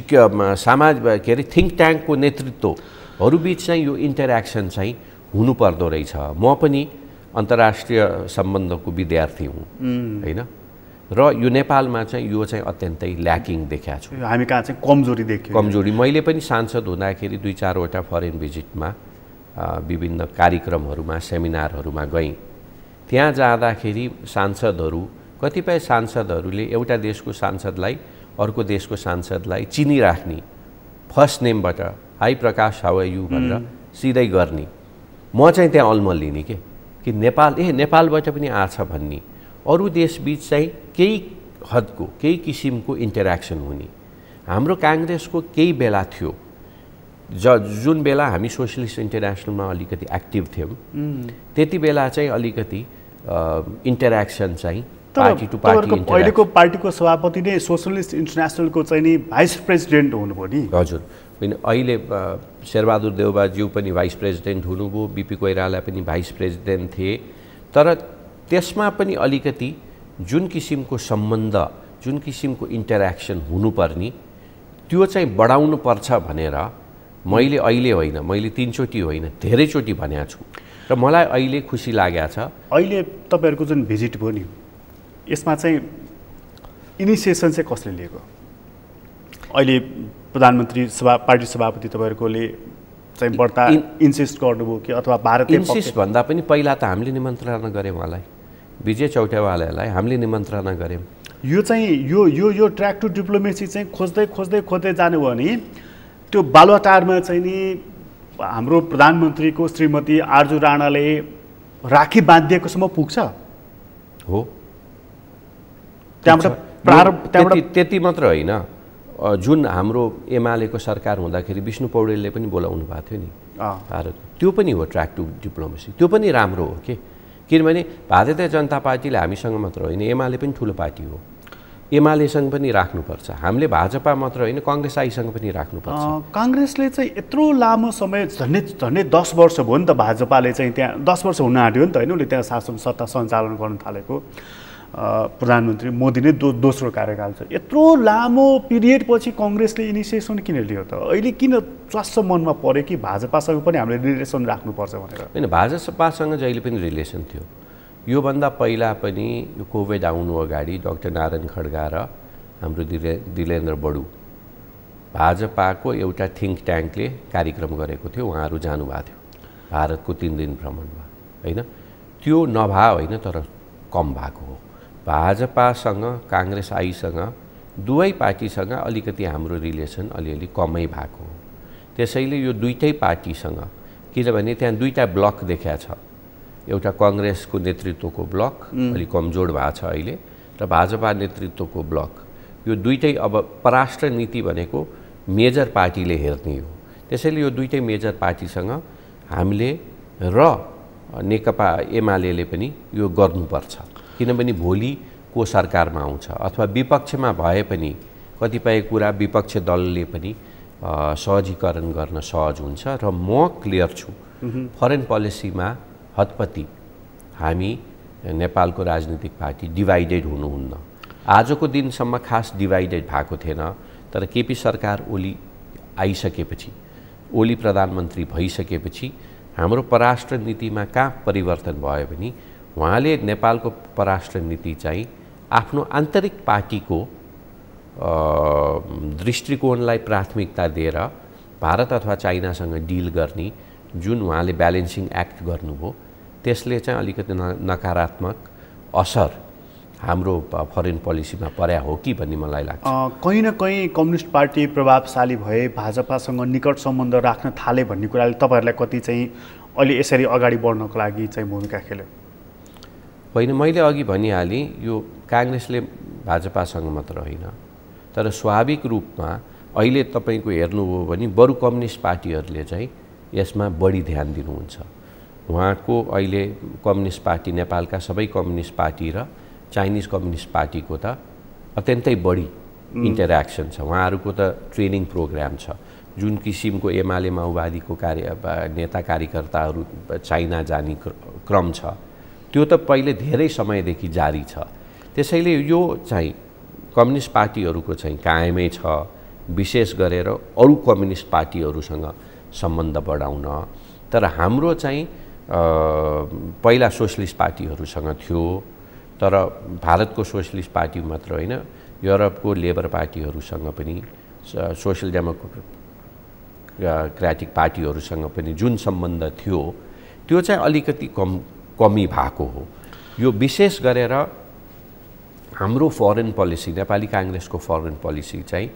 के अरे थिङ्क ट्याङ्कको नेतृत्वहरूबिच चाहिँ यो इन्टरेक्सन चाहिँ हुनुपर्दो रहेछ। म पनि अन्तर्राष्ट्रिय सम्बन्धको विद्यार्थी हुँ होइन, र यो नेपालमा चाहिँ यो चाहिँ अत्यन्तै ल्याकिङ देखाएको छु। हामी कहाँ चाहिँ कमजोरी देख्यौँ। कमजोरी मैले पनि सांसद हुँदाखेरि 2-4वटा फरेन भिजिटमा विभिन्न कार्यक्रमहरूमा सेमिनारहरूमा गएँ। त्यहाँ जाँदाखेरि सांसदहरू, कतिपय सांसदहरूले एउटा देशको सांसदलाई अर्को देशको सांसदलाई चिनिराख्ने, फर्स्ट नेमबाट hi Prakash how are you भनेर सिधै गर्ने। म चाहिँ त्यहाँ अल्मलिने कि नेपालबाट पनि आछ भन्ने। अरू देशबीच चाहिँ केही हदको केही किसिमको इन्टरेक्सन हुने। हाम्रो काङ्ग्रेसको केही बेला थियो जुन बेला हामी सोसलिस्ट इन्टरनेसनलमा अलिकति एक्टिभ थियौँ, त्यति बेला चाहिँ अलिकति इन्टरेक्सन चाहिँ पार्टी टु पार्टी। अहिलेको पार्टीको सभापति नै सोसलिस्ट इन्टरनेसनलको चाहिँ नि भाइस प्रेसिडेन्ट हुनुभयो नि। हजुर, होइन अहिले शेरबहादुर देउवाज्यू पनि भाइस प्रेसिडेन्ट हुनुभयो, बिपी कोइराला पनि भाइस प्रेसिडेन्ट थिए। तर त्यसमा पनि अलिकति जुन किसिमको सम्बन्ध, जुन किसिमको इन्टरेक्सन हुनुपर्ने त्यो चाहिँ बढाउनु पर्छ भनेर मैले अहिले होइन, मैले 3 चोटि होइन धेरैचोटि भनेको छु र मलाई अहिले खुसी लागेको छ। अहिले तपाईँहरूको जुन भिजिट भयो नि, यसमा चाहिँ इनिसिएसन चाहिँ कसले लिएको? अहिले प्रधानमन्त्री पार्टी सभापति तपाईँहरूकोले चाहिँ बढ्ता इन्सिस्ट गर्नुभयो कि अथवा भारतले? इन्सिस्ट भन्दा पनि पहिला त हामीले निमन्त्रणा गऱ्यौँ उहाँलाई, विजय चौटेवालालाई हामीले निमन्त्रणा गऱ्यौँ। यो चाहिँ यो ट्र्याक टु डिप्लोमेसी चाहिँ खोज्दै जानुभयो भने त्यो बालुवाटारमा चाहिँ नि हाम्रो प्रधानमन्त्रीको श्रीमती आर्जु राणाले राखी बाँधिएकोसम्म पुग्छ हो। त्यहाँबाट त्यति मात्र होइन, जुन हाम्रो एमालेको सरकार हुँदाखेरि विष्णु पौडेलले पनि बोलाउनु भएको थियो नि भारत, त्यो पनि हो ट्र्याक टु डिप्लोमेसी। त्यो पनि राम्रो हो किनभने भारतीय जनता पार्टीले हामीसँग मात्र होइन, एमाले पनि ठुलो पार्टी हो, एमालेसँग पनि राख्नुपर्छ। हामीले भाजपा मात्र होइन काङ्ग्रेस आइसँग पनि राख्नुपर्छ। काङ्ग्रेसले चाहिँ यत्रो लामो समय झन्डै 10 वर्ष भयो नि त भाजपाले चाहिँ त्यहाँ 10 वर्ष हुन आँट्यो नि त होइन, उसले त्यहाँ शासन सत्ता सञ्चालन गर्न थालेको। प्रधानमन्त्री मोदी नै दोस्रो कार्यकाल छ। यत्रो लामो पिरियड पछि काङ्ग्रेसले इनिसिएसन किन लियो त? अहिले किन स्वास्थ्य मनमा पर्यो कि भाजपासँग पनि हामीले रिलेसन राख्नुपर्छ भनेर? होइन, भाजपासँग जहिले पनि रिलेसन थियो। योभन्दा पहिला पनि यो कोभिड आउनु अगाडि डाक्टर नारायण खड्गा र हाम्रो दिलेन्द्र बडु भाजपाको एउटा थिङ्क ट्याङ्कले कार्यक्रम गरेको थियो, उहाँहरू जानुभएको थियो भारतको 3 दिन भ्रमणमा होइन। त्यो नभए होइन, तर कम भएको हो। भाजपासँग काङ्ग्रेस आइसँग दुवै पार्टीसँग अलिकति हाम्रो रिलेसन अलिअलि कमै भएको हो। त्यसैले यो दुईटै पार्टीसँग, किनभने त्यहाँ 2टा ब्लक देखिया छ, एउटा काङ्ग्रेसको नेतृत्वको ब्लक अलिक कमजोर भएको छ अहिले, र भाजपा नेतृत्वको ब्लक। यो दुईटै अब परराष्ट्र नीति भनेको मेजर पार्टीले हेर्ने हो। त्यसैले यो दुईटै मेजर पार्टीसँग हामीले र नेकपा एमाले पनि यो गर्नुपर्छ, किनभने भोलि को सरकारमा आउँछ अथवा विपक्षमा भए पनि कतिपय कुरा विपक्ष दलले पनि सहजीकरण गर्न सहज हुन्छ। र म क्लियर छु, फरेन पोलिसीमा हतपति हामी नेपालको राजनीतिक पार्टी डिभाइडेड हुनुहुन्न। आजको दिनसम्म खास डिभाइडेड भएको थिएन, तर केपी सरकार ओली आइसकेपछि, ओली प्रधानमन्त्री भइसकेपछि हाम्रो परराष्ट्र नीतिमा कहाँ परिवर्तन भयो भने उहाँले नेपालको परराष्ट्र नीति चाहिँ आफ्नो आन्तरिक पार्टीको दृष्टिकोणलाई प्राथमिकता दिएर भारत अथवा चाइनासँग डिल गर्ने जुन उहाँले ब्यालेन्सिङ एक्ट गर्नुभयो, त्यसले चाहिँ अलिकति नकारात्मक असर हाम्रो फरेन पोलिसीमा पर्या हो कि भन्ने मलाई लाग्छ। कहीँ न कहीँ कम्युनिस्ट पार्टी प्रभावशाली भए, भाजपासँग निकट सम्बन्ध राख्न थाले भन्ने कुराले तपाईँहरूलाई कति चाहिँ अहिले यसरी अगाडि बढ्नको लागि चाहिँ भूमिका खेल्यो? होइन, मैले अघि भनिहालेँ, यो काङ्ग्रेसले भाजपासँग मात्र होइन, तर स्वाभाविक रूपमा अहिले तपाईँको हेर्नुभयो भने बरु कम्युनिस्ट पार्टीहरूले चाहिँ यसमा बढी ध्यान दिनुहुन्छ। उहाँको अहिले कम्युनिस्ट पार्टी, नेपालका सबै कम्युनिस्ट पार्टी र चाइनिज कम्युनिस्ट पार्टीको त अत्यन्तै बढी इन्टरेक्सन छ। उहाँहरूको त ट्रेनिङ प्रोग्राम छ। जुन किसिमको एमाले माओवादीको नेता कार्यकर्ताहरू चाइना जाने क्रम छ, त्यो त पहिले धेरै समयदेखि जारी छ। त्यसैले यो चाहिँ कम्युनिस्ट पार्टीहरूको चाहिँ कायमै छ, विशेष गरेर अरू कम्युनिस्ट पार्टीहरूसँग सम्बन्ध बढाउन। तर हाम्रो चाहिँ पहिला सोसलिस्ट पार्टीहरूसँग थियो, तर भारतको सोसलिस्ट पार्टी मात्र होइन, युरोपको लेबर पार्टीहरूसँग पनि, सोसल डेमोक्रेटिक पार्टीहरूसँग पनि जुन सम्बन्ध थियो त्यो चाहिँ अलिकति कमी भएको हो। यो विशेष गरेर हाम्रो फरेन पोलिसी, नेपाली काङ्ग्रेसको फरेन पोलिसी चाहिँ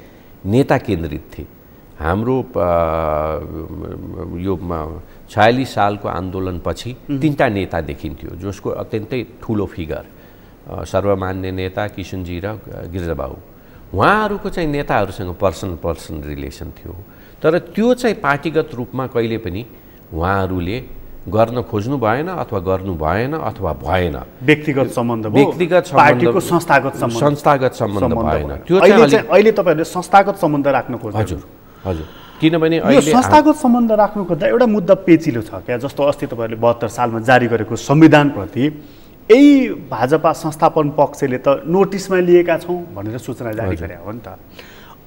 नेता केन्द्रित थिए। हाम्रो यो 46 सालको आन्दोलनपछि 3टा नेता देखिन्थ्यो, जसको अत्यन्तै ठुलो फिगर सर्वमान्य नेता किशनजी र गिरिजाबाबु, उहाँहरूको चाहिँ नेताहरूसँग पर्सनल रिलेसन थियो। तर त्यो चाहिँ पार्टीगत रूपमा कहिले पनि उहाँहरूले गर्न खोज्नु भएन अथवा गर्नु भएन अथवा भएन। व्यक्तिगत सम्बन्ध, पार्टीको संस्थागत सम्बन्ध भएन। त्यो चाहिँ अहिले तपाईहरुले संस्थागत सम्बन्ध राख्नु खोज्नु। हजुर हजुर, किनभने यो संस्थागत सम्बन्ध राख्नु खोज्दा एउटा मुद्दा पेचिलो छ क्या। जस्तो अस्ति तपाईहरुले 72 सालमा जारी गरेको संविधानप्रति यही भाजपा संस्थापन पक्षले त नोटिसमा लिएका छौं भनेर सूचना जारी गरे हो नि त।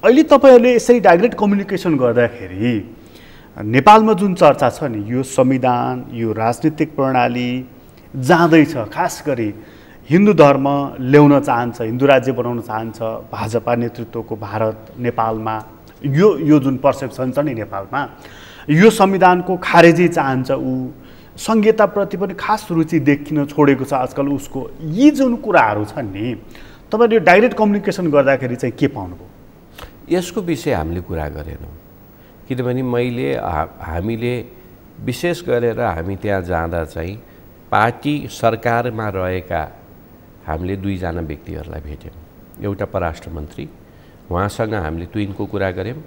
अहिले तपाईहरुले यसरी डाइरेक्ट कम्युनिकेसन गर्दाखेरि नेपालमा जुन चर्चा छ नि, यो संविधान, यो राजनीतिक प्रणाली जाँदैछ, खास गरी हिन्दू धर्म ल्याउन चाहन्छ, हिन्दू राज्य बनाउन चाहन्छ भाजपा नेतृत्वको भारत नेपालमा, यो जुन पर्सेप्सन छ नि नेपालमा, यो संविधानको खारेजी चाहन्छ ऊ, संहिताप्रति पनि खास रुचि देखिन छोडेको छ आजकल उसको। यी जुन कुराहरू छन् नि, तपाईले डाइरेक्ट कम्युनिकेसन गर्दाखेरि चाहिँ के पाउनुभयो? यसको विषय हामीले कुरा गरेनौँ, किनभने हामीले विशेष गरेर हामी त्यहाँ जाँदा चाहिँ पार्टी सरकारमा रहेका हामीले 2 जना व्यक्तिहरूलाई भेट्यौँ। एउटा परराष्ट्र मन्त्री, उहाँसँग हामीले ट्विनको कुरा गऱ्यौँ,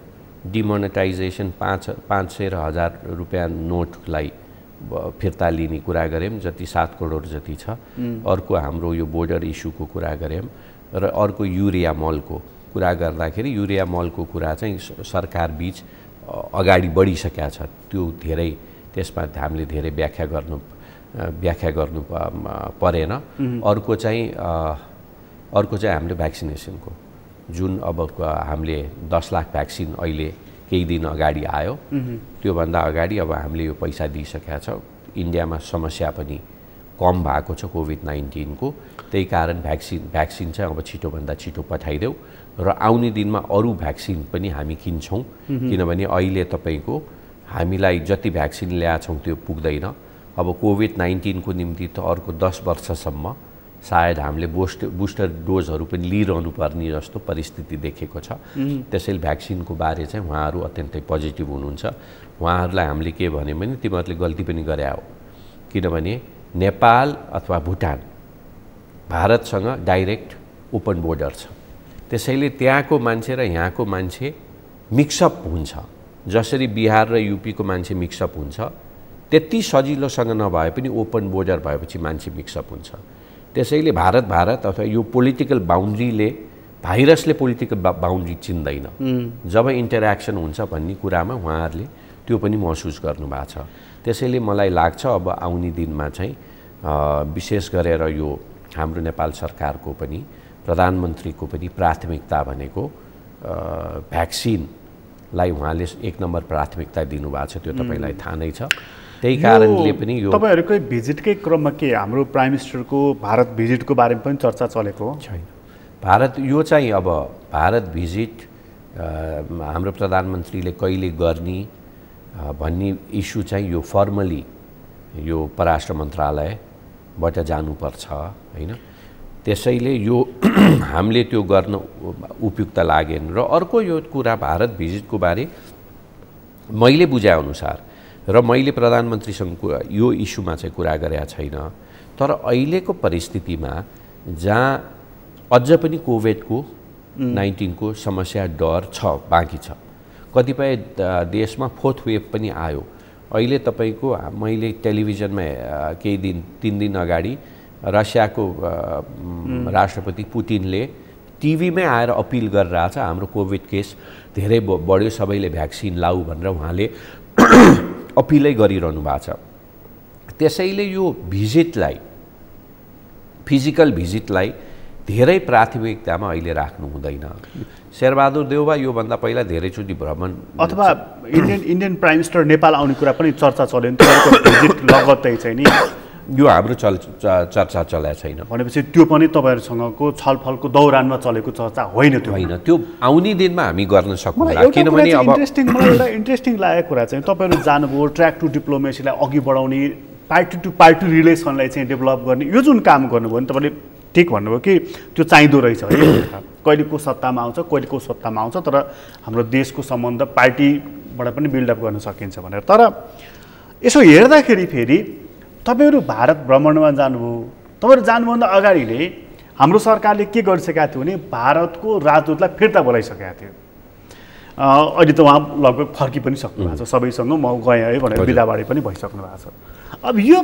डिमोनेटाइजेसन 500 र 1000 रुपियाँ नोटलाई फिर्ता लिने कुरा गऱ्यौँ, जति 7 करोड जति छ। अर्को हाम्रो यो बोर्डर इस्युको कुरा गऱ्यौँ र अर्को युरिया मलको कुरा गर्दाखेरि युरिया मलको कुरा चाहिँ सरकार बीच अगाडि बढिसकेका छ। त्यो धेरै त्यसमा हामीले धेरै व्याख्या गर्नु परेन। अर्को चाहिँ हामीले भ्याक्सिनेसनको जुन अब हामीले 10 लाख भ्याक्सिन अहिले केही दिन अगाडि आयो, त्योभन्दा अगाडि अब हामीले यो पैसा दिइसकेका छौँ। इन्डियामा समस्या पनि कम भएको छ कोभिड-19 को, त्यही कारण भ्याक्सिन चाहिँ अब छिटोभन्दा छिटो पठाइदेऊ र आउने दिनमा अरू भ्याक्सिन पनि हामी किन्छौँ, किनभने अहिले तपाईको हामीलाई जति भ्याक्सिन ल्याएछौँ त्यो पुग्दैन। अब कोभिड-19 को निम्ति त अर्को 10 वर्षसम्म सायद हामीले बुस्टर डोजहरू पनि लिइरहनु पर्ने जस्तो परिस्थिति देखेको छ। त्यसैले भ्याक्सिनको बारे चाहिँ उहाँहरू अत्यन्तै पोजिटिभ हुनुहुन्छ। उहाँहरूलाई हामीले के भन्यौँ भने तिमीहरूले गल्ती पनि गरे हो, किनभने नेपाल अथवा भुटान भारतसँग डाइरेक्ट ओपन बोर्डर छ। त्यसैले त्यहाँको मान्छे र यहाँको मान्छे मिक्सअप हुन्छ, जसरी बिहार र यूपीको मान्छे मिक्सअप हुन्छ त्यति सजिलोसँग नभए पनि ओपन बोर्डर भएपछि मान्छे मिक्सअप हुन्छ। त्यसैले भारत अथवा यो पोलिटिकल बाउन्ड्रीले, भाइरसले पोलिटिकल बाउन्ड्री चिन्दैन। जब इन्टरेक्सन हुन्छ भन्ने कुरामा उहाँहरूले त्यो पनि महसुस गर्नुभएको छ। त्यसैले मलाई लाग्छ अब आउने दिनमा चाहिँ विशेष गरेर यो हाम्रो नेपाल सरकारको पनि प्रधानमन्त्रीको पनि प्राथमिकता भनेको भ्याक्सिनलाई उहाँले 1 नम्बर प्राथमिकता दिनुभएको छ, त्यो तपाईलाई थाहा नै छ। त्यही कारणले पनि यो तपाईहरुकै भिजिटकै क्रममा के हाम्रो प्राइम मिनिस्टरको भारत भिजिटको बारेमा पनि चर्चा चलेको छैन? भारत यो चाहिँ अब भारत भिजिट हाम्रो प्रधानमन्त्रीले कहिले गर्ने भन्ने इस्यु चाहिँ यो फर्मली यो परराष्ट्र मन्त्रालयबाट जानुपर्छ हैन। त्यसैले यो हामीले त्यो गर्न उपयुक्त लागेन। र अर्को यो कुरा भारत भिजिटको बारे मैले बुझाएअनुसार र मैले प्रधानमन्त्रीसँग यो इस्युमा चाहिँ कुरा गरेका छैन, तर अहिलेको परिस्थितिमा जहाँ अझ पनि कोभिड-19 को समस्या डर छ, बाँकी छ। कतिपय देशमा 4th वेभ पनि आयो। अहिले तपाईको मैले टेलिभिजनमा केही दिन 3 दिन अगाडि रसियाको राष्ट्रपति पुतिनले टिभीमै आएर अपिल गरिरहेछ हाम्रो कोभिड केस धेरै बढ्यो, सबैले भ्याक्सिन लाऊ भनेर उहाँले अपिलै गरिरहनु भएको छ। त्यसैले यो भिजिटलाई, फिजिकल भिजिटलाई धेरै प्राथमिकतामा अहिले राख्नु हुँदैन। शेरबहादुर देउवा योभन्दा पहिला धेरैचोटि भ्रमण अथवा इन्डियन प्राइम मिनिस्टर नेपाल आउने कुरा पनि चर्चा चल्यो नि, तपाईँको भिजिट लगत्तै चाहिँ नि यो हाम्रो चर्चा चलेको छैन। भनेपछि त्यो पनि तपाईँहरूसँगको छलफलको दौरानमा चलेको चर्चा होइन? त्यो होइन, त्यो आउने दिनमा हामी गर्न सक्छौँ। किनभने अब मलाई एउटा इन्ट्रेस्टिङ लागेको कुरा चाहिँ तपाईँहरू जानुभयो ट्र्याक टु डिप्लोमेसीलाई अघि बढाउने, पार्टी टु पार्टी रिलेसनलाई चाहिँ डेभलप गर्ने, यो जुन काम गर्नुभयो नि तपाईँले ठिक भन्नुभयो कि त्यो चाहिँदो रहेछ है। कहिले को सत्तामा आउँछ, कहिले को सत्तामा आउँछ, तर हाम्रो देशको सम्बन्ध पार्टीबाट पनि बिल्डअप गर्न सकिन्छ भनेर। तर यसो हेर्दाखेरि फेरि तपाईँहरू भारत भ्रमणमा जानुभयो, तपाईँहरू जानुभन्दा अगाडि नै हाम्रो सरकारले के गरिसकेका थियो भने भारतको राजदूतलाई फिर्ता बोलाइसकेका थियो। अहिले त उहाँ लगभग फर्कि पनि सक्नु भएको छ, सबैसँग म गएँ है भनेर बिदाबाडी पनि भइसक्नु भएको छ। अब यो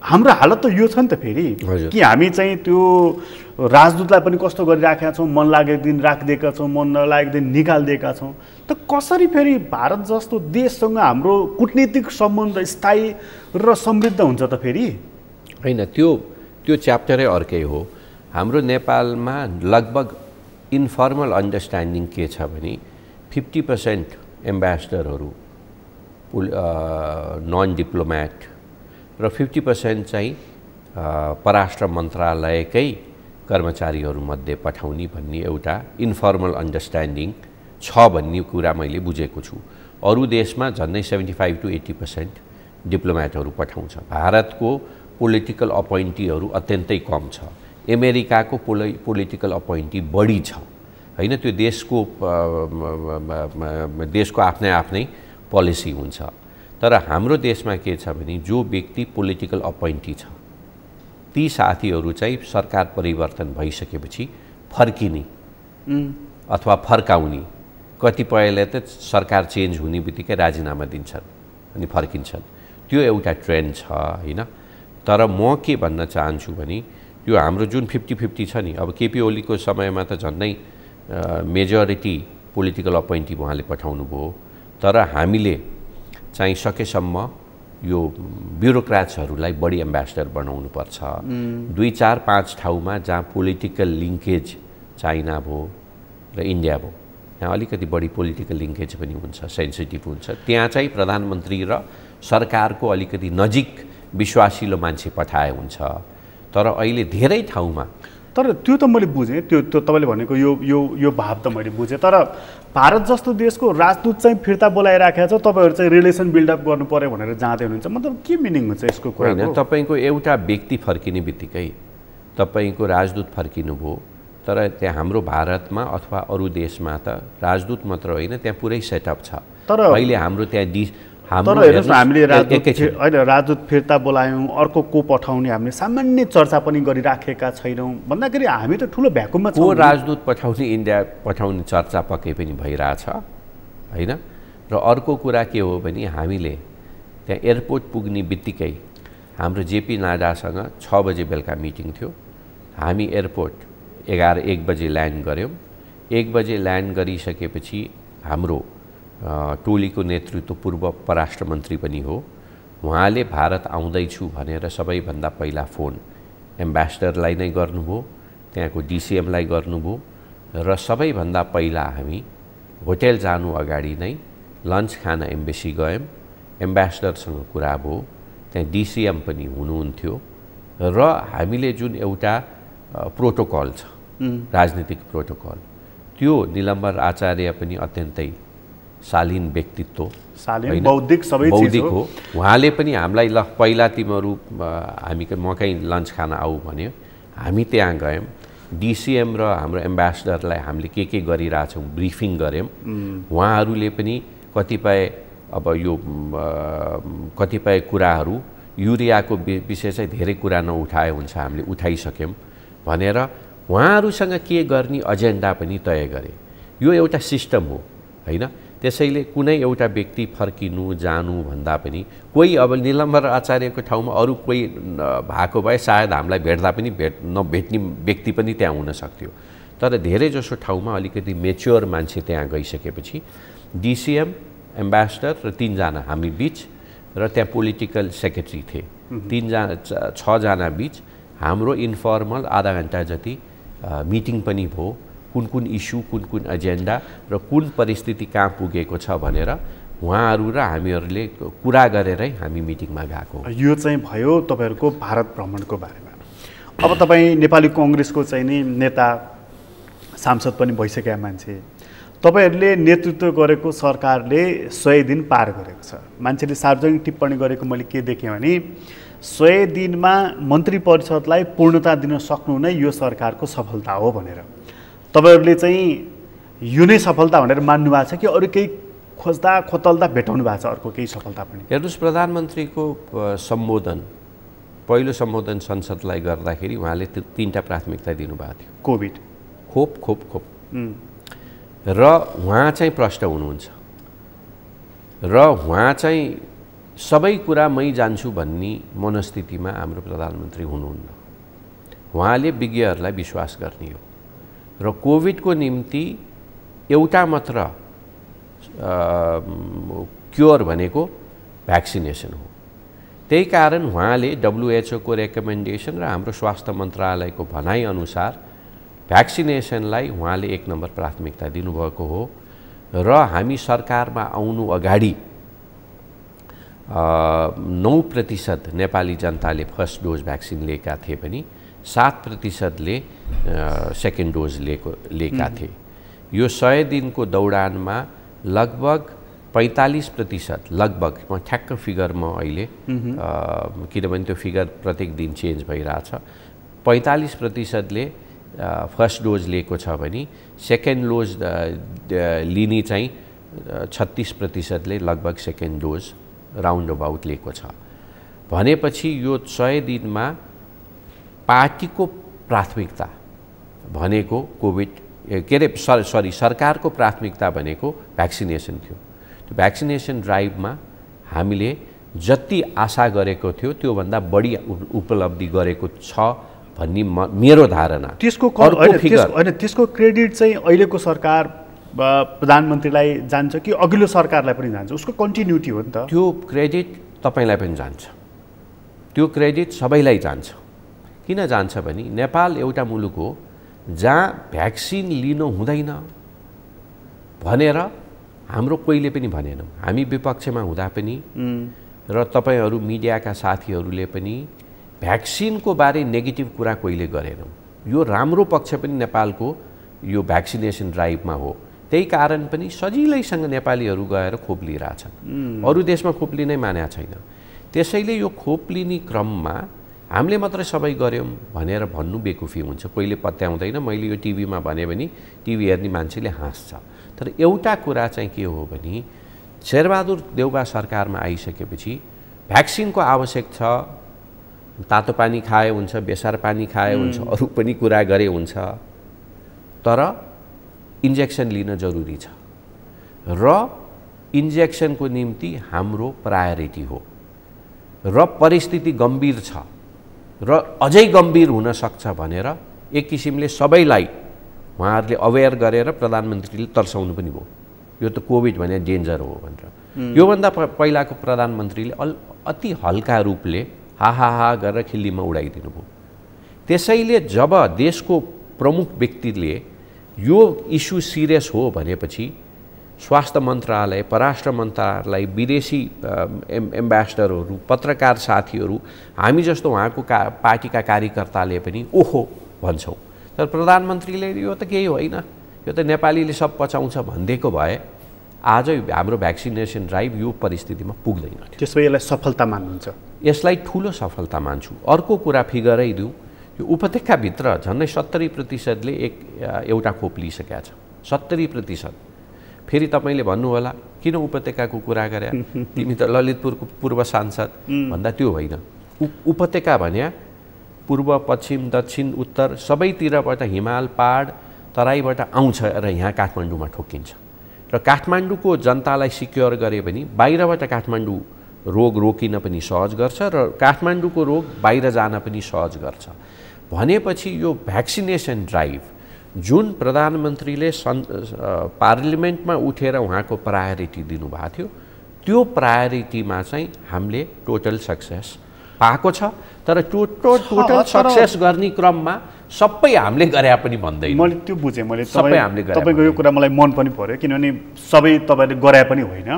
हाम्रो हालत त यो छ नि त फेरि कि हामी चाहिँ त्यो राजदूतलाई पनि कस्तो गरिराखेका छौँ, मन लागेको दिन राखिदिएका छौँ, मन नलागेको दिन निकालिदिएका छौँ। त कसरी फेरि भारत जस्तो देशसँग हाम्रो कूटनीतिक सम्बन्ध स्थायी र समृद्ध हुन्छ त फेरि? होइन, त्यो च्याप्टरै अर्कै हो। हाम्रो नेपालमा लगभग इन्फर्मल अन्डरस्ट्यान्डिङ के छ भने 50% एम्बेसडरहरू नन डिप्लोमेट र 50% चाहिँ परराष्ट्र मन्त्रालयकै कर्मचारीहरूमध्ये पठाउने भन्ने एउटा इन्फर्मल अन्डरस्ट्यान्डिङ छ भन्ने कुरा मैले बुझेको छु। अरू देशमा झन्डै 75 to 80% डिप्लोमेटहरू पठाउँछ। भारतको पोलिटिकल अपोइन्टीहरू अत्यन्तै कम छ। अमेरिकाको पोलिटिकल अपोइन्टी बढी छ होइन। त्यो देशको आफ्नै पोलिसी हुन्छ। तर हाम्रो देशमा के छ भने जो व्यक्ति पोलिटिकल अपोइन्टी छ ती साथीहरू चाहिँ सरकार परिवर्तन भइसकेपछि फर्किने अथवा फर्काउने, कतिपयले त सरकार चेन्ज हुने बित्तिकै राजीनामा दिन्छन् अनि फर्किन्छन्। त्यो एउटा ट्रेन्ड छ होइन। तर म के भन्न चाहन्छु भने यो हाम्रो जुन 50-50 छ नि, अब केपी ओलीको समयमा त झन्डै मेजोरिटी पोलिटिकल अपोइन्टी उहाँले पठाउनु भयो। तर हामीले चाहिँ सकेसम्म यो ब्युरोक्राट्सहरूलाई बढी एम्बेसडर बनाउनु पर्छ। 2, 4, 5 ठाउँमा जहाँ पोलिटिकल लिङ्केज चाइना भयो र इन्डिया भयो, त्यहाँ अलिकति बढी पोलिटिकल लिङ्केज पनि हुन्छ, सेन्सिटिभ हुन्छ, त्यहाँ चाहिँ प्रधानमन्त्री र सरकारको अलिकति नजिक विश्वासिलो मान्छे पठाए हुन्छ। तर अहिले धेरै ठाउँमा तर त्यो त मैले बुझेँ, त्यो तपाईँले भनेको यो भाव त मैले बुझेँ। तर भारत जस्तो देशको राजदूत चाहिँ फिर्ता बोलाइराखेको छ, तपाईँहरू चाहिँ रिलेसन बिल्डअप गर्नु पर्यो भनेर जाँदै हुनुहुन्छ, मतलब के मिनिङ हुन्छ यसको कुरा? होइन, तपाईँको एउटा व्यक्ति फर्किने बित्तिकै तपाईँको राजदूत फर्किनु भयो। तर त्यहाँ हाम्रो भारतमा अथवा अरू देशमा त राजदूत मात्र होइन, त्यहाँ पुरै सेटअप छ। तर अहिले हाम्रो त्यहाँ तर हेर्नुहोस् न, हामीले राजदूत फिर्ता बोलायौँ, अर्को को पठाउने हामीले सामान्य चर्चा पनि गरिराखेका छैनौँ भन्दाखेरि हामी त ठुलो भ्याकुममा छौँ। को राजदूत पठाउने, इन्डिया पठाउने चर्चा पक्कै पनि भइरहेछ होइन। र अर्को कुरा के हो भने हामीले त्यहाँ एयरपोर्ट पुग्ने बित्तिकै हाम्रो जेपी नाडासँग 6 बजे बेलुका मिटिङ थियो। हामी एयरपोर्ट 1 बजे ल्यान्ड गऱ्यौँ। 1 बजे ल्यान्ड गरिसकेपछि हाम्रो टोलीको नेतृत्व पूर्व परराष्ट्र मन्त्री पनि हो, उहाँले भारत आउँदैछु भनेर सबैभन्दा पहिला फोन एम्बेसडरलाई नै गर्नुभयो, त्यहाँको डिसिएमलाई गर्नुभयो। र सबैभन्दा पहिला हामी होटेल जानु अगाडि नै लन्च खान एम्बेसी गयौँ, एम्बेसडरसँग कुरा भयो, त्यहाँ डिसिएम पनि हुनुहुन्थ्यो। र हामीले जुन एउटा प्रोटोकल छ, राजनीतिक प्रोटोकल, त्यो निलम्बर आचार्य पनि अत्यन्तै शालीन व्यक्तित्व, बौद्धिक हो। उहाँले पनि हामीलाई ल पहिला तिमीहरू म कहीँ लन्च खान आऊ भन्यो। हामी त्यहाँ गयौँ, डिसिएम र हाम्रो एम्बेसडरलाई हामीले के गरिरहेछौँ ब्रिफिङ गऱ्यौँ। उहाँहरूले पनि कतिपय कुराहरू, युरियाको विषय चाहिँ धेरै कुरा नउठाए हुन्छ, हामीले उठाइसक्यौँ भनेर उहाँहरूसँग के गर्ने एजेन्डा पनि तय गरे। यो एउटा सिस्टम हो होइन। त्यसैले कुनै एउटा व्यक्ति फर्किनु जानु भन्दा पनि कोही अब निलम्बर आचार्यको ठाउँमा अरू कोही भएको भए सायद हामीलाई भेट्दा पनि नभेट्ने व्यक्ति पनि त्यहाँ हुन सक्थ्यो। तर धेरैजसो ठाउँमा अलिकति मेच्योर मान्छे त्यहाँ गइसकेपछि डिसिएम, एम्बेसडर र 3 जना हामी बिच र त्यहाँ पोलिटिकल सेक्रेटरी थिए, 6 जना बिच हाम्रो इन्फर्मल आधा घन्टा जति मिटिङ पनि भयो, कुन कुन इस्यु, कुन कुन एजेन्डा र कुन परिस्थिति कहाँ पुगेको छ भनेर उहाँहरू र हामीहरूले कुरा गरेरै हामी मिटिङमा गएको। यो चाहिँ भयो तपाईँहरूको भारत भ्रमणको बारेमा। अब तपाईँ नेपाली कङ्ग्रेसको चाहिँ नि नेता सांसद पनि भइसकेका मान्छे, तपाईँहरूले नेतृत्व गरेको सरकारले 100 दिन पार गरेको छ। मान्छेले सार्वजनिक टिप्पणी गरेको मैले के देखेँ भने 100 दिनमा मन्त्री परिषदलाई पूर्णता दिन सक्नु नै यो सरकारको सफलता हो भनेर। तपाईँहरूले चाहिँ यो नै सफलता भनेर मान्नु भएको छ कि अरू केही खोज्दा खोतल्दा भेटाउनु भएको छ अर्को केही सफलता पनि? हेर्नुहोस्, प्रधानमन्त्रीको सम्बोधन, पहिलो सम्बोधन संसदलाई गर्दाखेरि उहाँले 3टा प्राथमिकता दिनुभएको थियो। कोभिड, खोप खोप खोप र उहाँ चाहिँ प्रष्ट हुनुहुन्छ र उहाँ चाहिँ सबै कुरा मै जान्छु भन्ने मनस्थितिमा हाम्रो प्रधानमन्त्री हुनुहुन्न। उहाँले विज्ञहरूलाई विश्वास गर्ने हो र कोभिडको निम्ति एउटा मात्र क्योर भनेको भ्याक्सिनेसन हो। त्यही कारण उहाँले WHO को रेकमेन्डेसन र हाम्रो स्वास्थ्य मन्त्रालयको भनाइअनुसार भ्याक्सिनेसनलाई उहाँले 1 नम्बर प्राथमिकता दिनुभएको हो र हामी सरकारमा आउनु अगाडि 9% नेपाली जनताले फर्स्ट डोज भ्याक्सिन लिएका थिए भने 7%ले सेकेन्ड डोज लिएका थिए। यो 100 दिनको दौडानमा लगभग 45%, लगभग, म ठ्याक्क फिगर म अहिले किनभने त्यो फिगर प्रत्येक दिन चेन्ज भइरहेछ, 45%ले फर्स्ट डोज लिएको छ भने सेकेन्ड डोज लिने चाहिँ 36%ले लगभग सेकेन्ड डोज राउन्ड अबाउट लिएको छ। भनेपछि यो 100 दिनमा पार्टीको प्राथमिकता भनेको कोभिड के अरे सरी सरकारको प्राथमिकता भनेको भ्याक्सिनेसन थियो। त्यो भ्याक्सिनेसन ड्राइभमा हामीले जति आशा गरेको थियो त्योभन्दा बढी उपलब्धि गरेको छ भन्ने मेरो धारणा। त्यसको क्रेडिट चाहिँ अहिलेको सरकार प्रधानमन्त्रीलाई जान्छ कि अघिल्लो सरकारलाई पनि जान्छ? उसको कन्टिन्युटी हो नि त। त्यो क्रेडिट तपाईँलाई पनि जान्छ, त्यो क्रेडिट सबैलाई जान्छ। किन जान्छ भने नेपाल एउटा मुलुक हो जहाँ भ्याक्सिन लिनु हुँदैन भनेर हाम्रो कोहीले पनि भनेनौँ। हामी विपक्षमा हुँदा पनि र तपाईँहरू मिडियाका साथीहरूले पनि भ्याक्सिनको बारे नेगेटिभ कुरा कोहीले गरेनौँ। यो राम्रो पक्ष पनि नेपालको यो भ्याक्सिनेसन ड्राइभमा हो। त्यही कारण पनि सजिलैसँग नेपालीहरू गएर खोप लिइरहेछन्। अरू देशमा खोप लिनै मान्या छैन। त्यसैले यो खोप लिने क्रममा हामीले मात्रै सबै गऱ्यौँ भनेर भन्नु बेकुफी हुन्छ। कोहीले पत्याउँदैन। मैले यो टिभीमा भने पनि टिभी हेर्ने मान्छेले हाँस्छ। तर एउटा कुरा चाहिँ के हो भने शेरबहादुर देउबा सरकारमा आइसकेपछि भ्याक्सिनको आवश्यक छ। तातो पानी खाए हुन्छ, बेसार पानी खाए हुन्छ, अरू पनि कुरा गरे हुन्छ, तर इन्जेक्सन लिन जरुरी छ र इन्जेक्सनको निम्ति हाम्रो प्रायोरिटी हो र परिस्थिति गम्भीर छ र अझै गम्भीर हुन सक्छ भनेर एक किसिमले सबैलाई उहाँहरूले अवेयर गरेर प्रधानमन्त्रीले तर्साउनु पनि भयो। यो त कोभिड भने डेन्जर हो भनेर। योभन्दा पहिलाको प्रधानमन्त्रीले अति हल्का रूपले हा गरेर खिल्लीमा उडाइदिनु भयो। त्यसैले जब देशको प्रमुख व्यक्तिले यो इस्यु सिरियस हो भनेपछि स्वास्थ्य मन्त्रालय, परराष्ट्र मन्त्रालय, विदेशी एम्बेसडरहरू, पत्रकार साथीहरू, हामी जस्तो उहाँको पार्टीका कार्यकर्ताले पनि ओहो भन्छौँ। तर प्रधानमन्त्रीले यो त केही होइन, यो त नेपालीले सब पचाउँछ भनिदिएको भए आज हाम्रो भ्याक्सिनेसन ड्राइभ यो परिस्थितिमा पुग्दैन थियो। त्यसपछि यसलाई सफलता मान्नुहुन्छ? यसलाई ठुलो सफलता मान्छु। अर्को कुरा फिगरै दिउँ, यो उपत्यकाभित्र झन्डै 70%ले एउटा खोप लिइसकेका छ। 70%। फेरि तपाईँले भन्नु होला किन उपत्यकाको कुरा गरे, तिमी त ललितपुरको पूर्व सांसद भन्दा त्यो होइन। उपत्यका भन्या पूर्व, पश्चिम, दक्षिण, उत्तर सबैतिरबाट हिमाल, पहाड, तराईबाट आउँछ र यहाँ काठमाडौँमा ठोकिन्छ। र काठमाडौँको जनतालाई सिक्योर गरे भने बाहिरबाट काठमाडौँ रोग रोकिन पनि सहज गर्छ र काठमाडौँको रोग बाहिर जान पनि सहज गर्छ। भनेपछि यो भ्याक्सिनेसन ड्राइभ जुन प्रधानमन्त्रीले पार्लिमेन्टमा उठेर उहाँको प्रायोरिटी दिनुभएको थियो, त्यो प्रायोरिटीमा चाहिँ हामीले टोटल सक्सेस पाएको छ, तर टोटल सक्सेस गर्ने क्रममा सबै हामीले गरे पनि भन्दैन। मैले त्यो बुझेँ, मैले सबै हामीले गरे। तपाईँको यो कुरा मलाई मन पनि पर्यो, किनभने सबै तपाईँले गरे पनि होइन,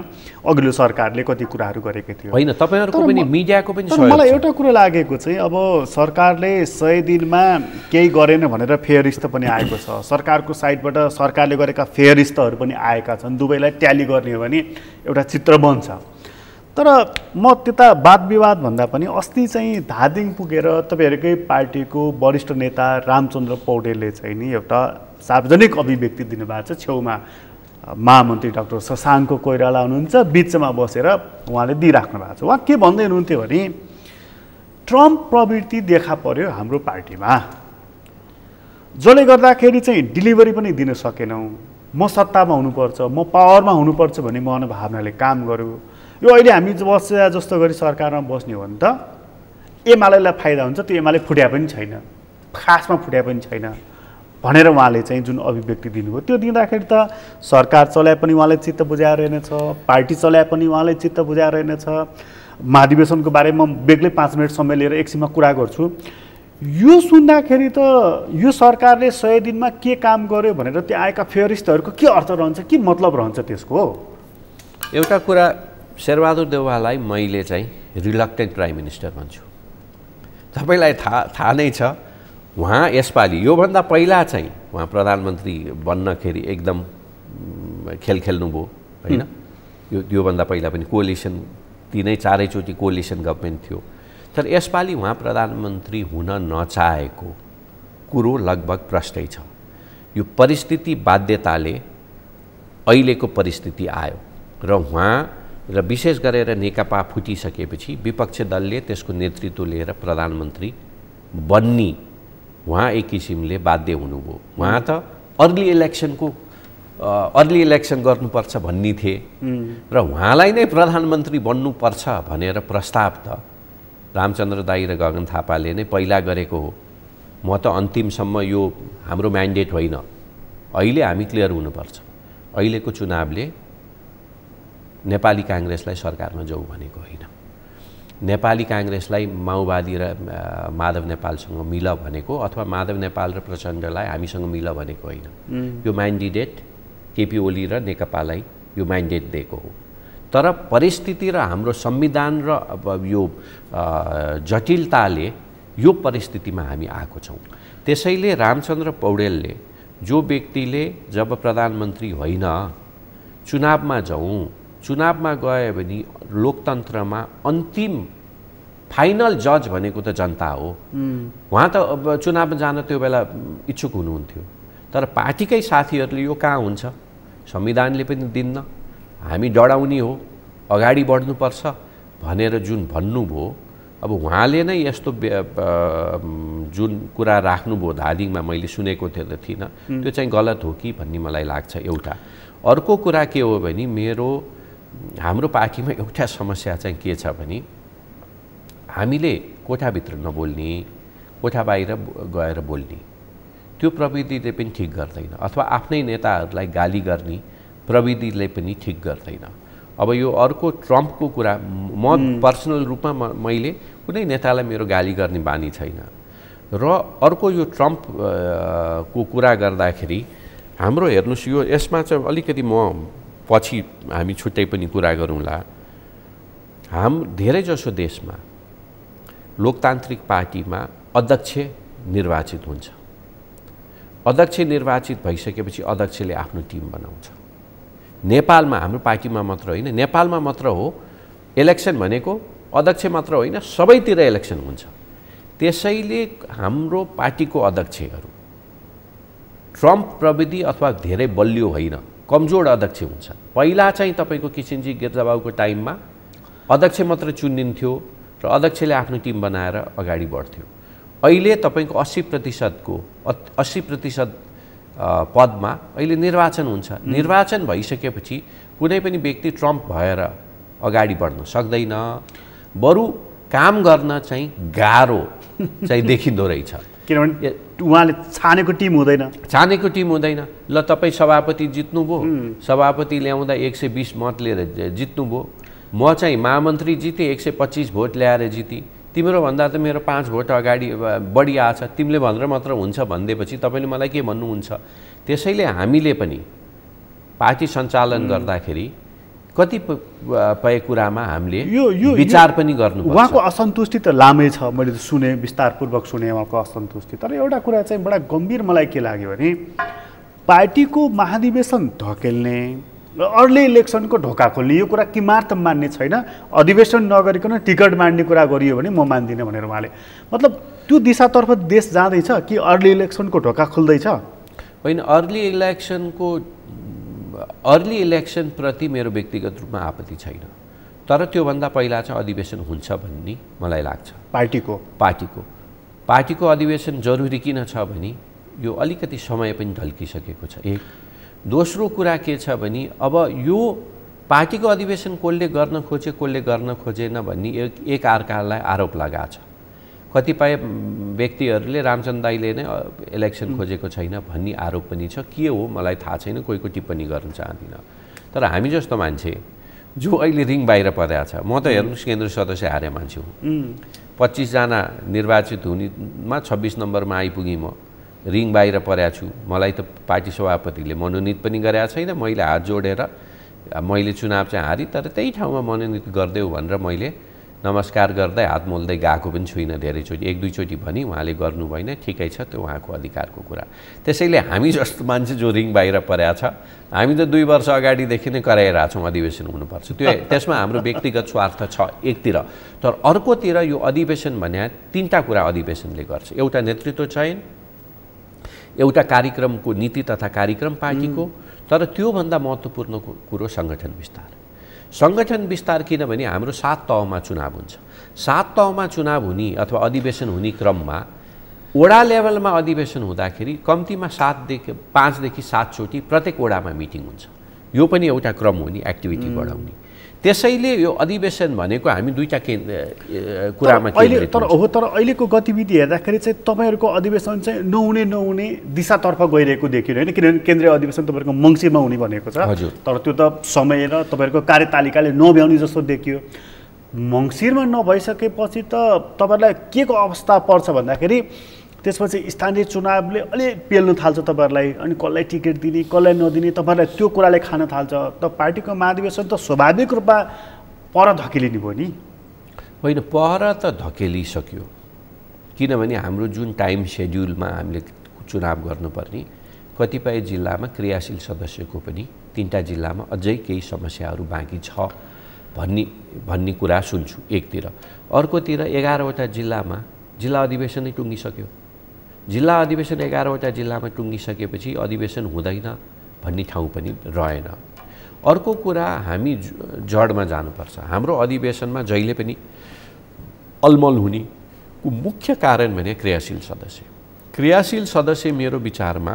अघिल्लो सरकारले कति कुराहरू गरेको थियो होइन, तपाईँहरूको पनि मिडियाको पनि सहयोग। मलाई एउटा कुरा लागेको चाहिँ अब सरकारले 100 दिनमा केही गरेन भनेर फेयरिस्त पनि आएको छ, सरकारको साइडबाट सरकारले गरेका फेयरिस्तहरू पनि आएका छन्, दुवैलाई ट्याली गर्ने हो भने एउटा चित्र बन्छ। तर म त्यता वाद विवाद भन्दा पनि अस्ति चाहिँ धादिङ पुगेर तपाईँहरूकै पार्टीको वरिष्ठ नेता रामचन्द्र पौडेलले चाहिँ नि एउटा सार्वजनिक अभिव्यक्ति दिनुभएको छ। छेउमा महामन्त्री डाक्टर शशाङ्क कोइराला हुनुहुन्छ, बिचमा बसेर उहाँले दिइराख्नु भएको छ। उहाँ के भन्दै हुनुहुन्थ्यो भने ट्रम्प प्रवृत्ति देखा पर्यो हाम्रो पार्टीमा, जसले गर्दाखेरि चाहिँ डिलिभरी पनि दिन सकेनौँ, म सत्तामा हुनुपर्छ, म पावरमा हुनुपर्छ भन्ने मनोभावनाले काम गर्यो। यो अहिले हामी बस्या जस्तो गरी सरकारमा बस्ने हो भने त एमालेलाई फाइदा हुन्छ, त्यो एमाले फुट्या पनि छैन, खासमा फुट्या पनि छैन भनेर उहाँले चाहिँ जुन अभिव्यक्ति दिनुभयो, त्यो दिँदाखेरि त सरकार चलाए पनि उहाँले चित्त बुझाएर रहेनछ, पार्टी चलाए पनि उहाँले चित्त बुझाएर रहेनछ। महाधिवेशनको बारेमा म बेग्लै 5 मिनट समय लिएर एकछिनमा कुरा गर्छु। यो सुन्दाखेरि त यो सरकारले 100 दिनमा के काम गर्यो भनेर त्यहाँ आएका फेयरिस्टहरूको के अर्थ रहन्छ, के मतलब रहन्छ त्यसको? एउटा कुरा, शेरबहादुर देउवालाई मैले चाहिँ रिलक्टेन्ट प्राइम मिनिस्टर भन्छु। तपाईँलाई थाहा नै छ, उहाँ यसपालि योभन्दा पहिला चाहिँ उहाँ प्रधानमन्त्री बन्नखेरि एकदम खेल खेल्नुभयो होइन। योभन्दा पहिला पनि कोलिसन, तिनै चारैचोटि कोलिसन गभर्मेन्ट थियो, तर यसपालि उहाँ प्रधानमन्त्री हुन नचाहेको कुरो लगभग प्रष्टै छ। यो परिस्थिति बाध्यताले अहिलेको परिस्थिति आयो र उहाँ र विशेष गरेर नेकपा फुटिसकेपछि विपक्ष दलले त्यसको नेतृत्व लिएर प्रधानमन्त्री बन्नी उहाँ एक किसिमले बाध्य हुनुभयो। उहाँ त अर्ली इलेक्सन गर्नुपर्छ भन्ने थिए र उहाँलाई नै प्रधानमन्त्री बन्नुपर्छ भनेर प्रस्ताव त रामचन्द्र दाई र गगन थापाले नै पहिला गरेको हो। म त अन्तिमसम्म यो हाम्रो म्यान्डेट होइन, अहिले हामी क्लियर हुनुपर्छ। अहिलेको चुनावले नेपाली काङ्ग्रेसलाई सरकारमा जाऊ भनेको होइन, नेपाली काङ्ग्रेसलाई माओवादी र माधव नेपालसँग मिल भनेको, अथवा माधव नेपाल र प्रचण्डलाई हामीसँग मिल भनेको होइन। यो म्यान्डेट केपी ओली र नेकपालाई यो म्यान्डेट दिएको हो। तर परिस्थिति र हाम्रो संविधान र यो जटिलताले यो परिस्थितिमा हामी आएको छौँ। त्यसैले रामचन्द्र पौडेलले, जो व्यक्तिले जब प्रधानमन्त्री होइन चुनावमा जाउँ, चुनावमा गयो भने लोकतन्त्रमा अन्तिम फाइनल जज भनेको त जनता हो। उहाँ त अब चुनावमा जान त्यो बेला इच्छुक हुनुहुन्थ्यो, तर पार्टीकै साथीहरूले यो कहाँ हुन्छ, संविधानले पनि दिन्न, हामी डराउने हो, अगाडि बढ्नुपर्छ भनेर जुन भन्नुभयो, अब उहाँले नै यस्तो जुन कुरा राख्नुभयो धादिङमा, मैले सुनेको थिइनँ, त्यो चाहिँ गलत हो कि भन्ने मलाई लाग्छ एउटा। अर्को कुरा के हो भने हाम्रो पार्टीमा एउटा समस्या चाहिँ के छ भने हामीले कोठाभित्र नबोल्ने, कोठा बाहिर गएर बोल्ने, त्यो प्रविधिले पनि ठिक गर्दैन, अथवा आफ्नै नेताहरूलाई गाली गर्ने प्रविधिले पनि ठिक गर्दैन। अब यो अर्को ट्रम्पको कुरा, म पर्सनल रूपमा मैले कुनै नेतालाई मेरो गाली गर्ने बानी छैन, र अर्को यो ट्रम्प को कुरा गर्दाखेरि हाम्रो हेर्नुहोस्, यो यसमा चाहिँ अलिकति म पछि हामी छुट्टै पनि कुरा गरौँला। धेरैजसो देशमा लोकतान्त्रिक पार्टीमा अध्यक्ष निर्वाचित हुन्छ, अध्यक्ष निर्वाचित भइसकेपछि अध्यक्षले आफ्नो टिम बनाउँछ। नेपालमा हाम्रो पार्टीमा मात्र होइन, नेपालमा मात्र हो इलेक्सन भनेको, अध्यक्ष मात्र होइन सबैतिर इलेक्सन हुन्छ। त्यसैले हाम्रो पार्टीको अध्यक्षहरू ट्रम्प प्रविधि अथवा धेरै बलियो होइन, कमजोर अध्यक्ष हुन्छ। पहिला चाहिँ तपाईँको किसिनजी गिर्जाबाबुको टाइममा अध्यक्ष मात्र चुनिन्थ्यो र अध्यक्षले आफ्नो टिम बनाएर अगाडि बढ्थ्यो। अहिले तपाईँको 80% पदमा अहिले निर्वाचन हुन्छ। निर्वाचन भइसकेपछि कुनै पनि व्यक्ति ट्रम्प भएर अगाडि बढ्न सक्दैन, बरु काम गर्न चाहिँ गाह्रो चाहिँ देखिँदो रहेछ, किनभने उहाँले छानेको टिम हुँदैन। ल तपाईँ सभापति जित्नुभयो, सभापति ल्याउँदा 120 मत लिएर जित्नुभयो, म चाहिँ महामन्त्री जितेँ 125 भोट ल्याएर जितेँ, तिम्रोभन्दा त मेरो 5 भोट अगाडि बढी आछ, तिमीले भनेर मात्र हुन्छ भन्देपछि तपाईँले मलाई के भन्नुहुन्छ? त्यसैले हामीले पनि पार्टी सञ्चालन गर्दाखेरि कतिपय कुरामा हामीले विचार पनि गर्नुपर्छ। उहाँको असन्तुष्टि त लामै छ, मैले सुने, विस्तारपूर्वक सुने उहाँको असन्तुष्टि। तर एउटा कुरा चाहिँ बडा गम्भीर मलाई के लाग्यो भने पार्टीको महाधिवेशन धकेल्ने र अर्ली इलेक्सनको ढोका खोल्ने यो कुरा किमार्थ मान्ने छैन। अधिवेशन नगरिकन टिकट बाँड्ने कुरा गरियो भने म मान्दिनँ भनेर उहाँले, मतलब त्यो दिशातर्फ देश जाँदैछ कि अर्ली इलेक्सनको ढोका खुल्दैछ? होइन, अर्ली इलेक्सनप्रति मेरो व्यक्तिगत रूपमा आपत्ति छैन, तर त्योभन्दा पहिला चाहिँ अधिवेशन हुन्छ भन्ने मलाई लाग्छ। पार्टीको अधिवेशन जरुरी किन छ भने यो अलिकति समय पनि ढल्किसकेको छ। एक दोस्रो कुरा के छ भने अब यो पार्टीको अधिवेशन कसले गर्न खोजे कसले गर्न खोजेन भन्ने एक अर्कालाई आरोप लगाएको छ। कतिपय व्यक्तिहरूले रामचन्द्र दाइले नै इलेक्सन खोजेको छैन भन्ने आरोप पनि छ। के हो मलाई थाहा छैन, कोहीको टिप्पणी गर्न चाहदिनँ। तर हामी जस्तो मान्छे जो अहिले रिङ बाहिर परेको छ, म त हेर्नुहोस् केन्द्र सदस्य हारे मान्छे हुँ, 25 जना निर्वाचित हुनेमा 26 नम्बरमा आइपुगेँ, म रिङ बाहिर परेको छु। मलाई त पार्टी सभापतिले मनोनित पनि गरेका छैन, मैले हात जोडेर मैले चुनाव चाहिँ हारेँ, तर त्यही ठाउँमा मनोनित गरिदेऊ भनेर मैले नमस्कार गर्दै हात मोल्दै गएको पनि छुइनँ। धेरैचोटि 1-2 चोटि भनी उहाँले गर्नु भएन, ठिकै छ, त्यो उहाँको अधिकारको कुरा। त्यसैले हामी जस्तो मान्छे जो रिङ बाहिर परेको छ, हामी त 2 वर्ष अगाडिदेखि नै कराइरहेको छौँ अधिवेशन हुनुपर्छ। त्यसमा हाम्रो व्यक्तिगत स्वार्थ छ एकतिर, तर अर्कोतिर यो अधिवेशन भने 3टा कुरा अधिवेशनले गर्छ। एउटा नेतृत्व चयन, एउटा कार्यक्रमको नीति तथा कार्यक्रम पार्टीको, तर त्योभन्दा महत्त्वपूर्ण कुरो सङ्गठन विस्तार। सङ्गठन विस्तार किनभने हाम्रो 7 तहमा चुनाव हुन्छ। 7 तहमा चुनाव हुने अथवा अधिवेशन हुने क्रममा वडा लेभलमा अधिवेशन हुँदाखेरि कम्तीमा 5 देखि 7 चोटि प्रत्येक वडामा मिटिङ हुन्छ। यो पनि एउटा क्रम हो नि एक्टिभिटी बढाउने। त्यसैले यो अधिवेशन भनेको हामी 2टा कुरामा केन्द्रित हुन्छ। तर अहिलेको गतिविधि हेर्दाखेरि चाहिँ तपाईँहरूको अधिवेशन चाहिँ नहुने दिशातर्फ गइरहेको देखियो होइन, किनभने केन्द्रीय अधिवेशन तपाईँहरूको मङ्सिरमा हुने भनेको छ। हजुर, तर त्यो त समय र तपाईँहरूको कार्यतालिकाले नभ्याउने जस्तो देखियो। मङ्सिरमा नभइसकेपछि त तपाईँहरूलाई के को अवस्था पर्छ भन्दाखेरि त्यसपछि स्थानीय चुनावले अलि पेल्नु थाल्छ तपाईँहरूलाई, अनि कसलाई टिकट दिने कसलाई नदिने तपाईँहरूलाई त्यो कुराले खान थाल्छ। त पार्टीको महाधिवेशन त स्वाभाविक रूपमा पर धकेलिने भयो नि? होइन, पर त धकेलिसक्यो, किनभने हाम्रो जुन टाइम सेड्युलमा हामीले चुनाव गर्नुपर्ने कतिपय जिल्लामा क्रियाशील सदस्यको पनि 3टा जिल्लामा अझै केही समस्याहरू बाँकी छ भन्ने कुरा सुन्छु एकतिर। अर्कोतिर 11वटा जिल्लामा जिल्ला अधिवेशनै टुङ्गिसक्यो। जिल्ला अधिवेशन 11वटा जिल्लामा टुङ्गिसकेपछि अधिवेशन हुँदैन भन्ने ठाउँ पनि रहेन। अर्को कुरा हामी जडमा जानुपर्छ। हाम्रो अधिवेशनमा जहिले पनि अलमल हुनेको मुख्य कारण भने क्रियाशील सदस्य मेरो विचारमा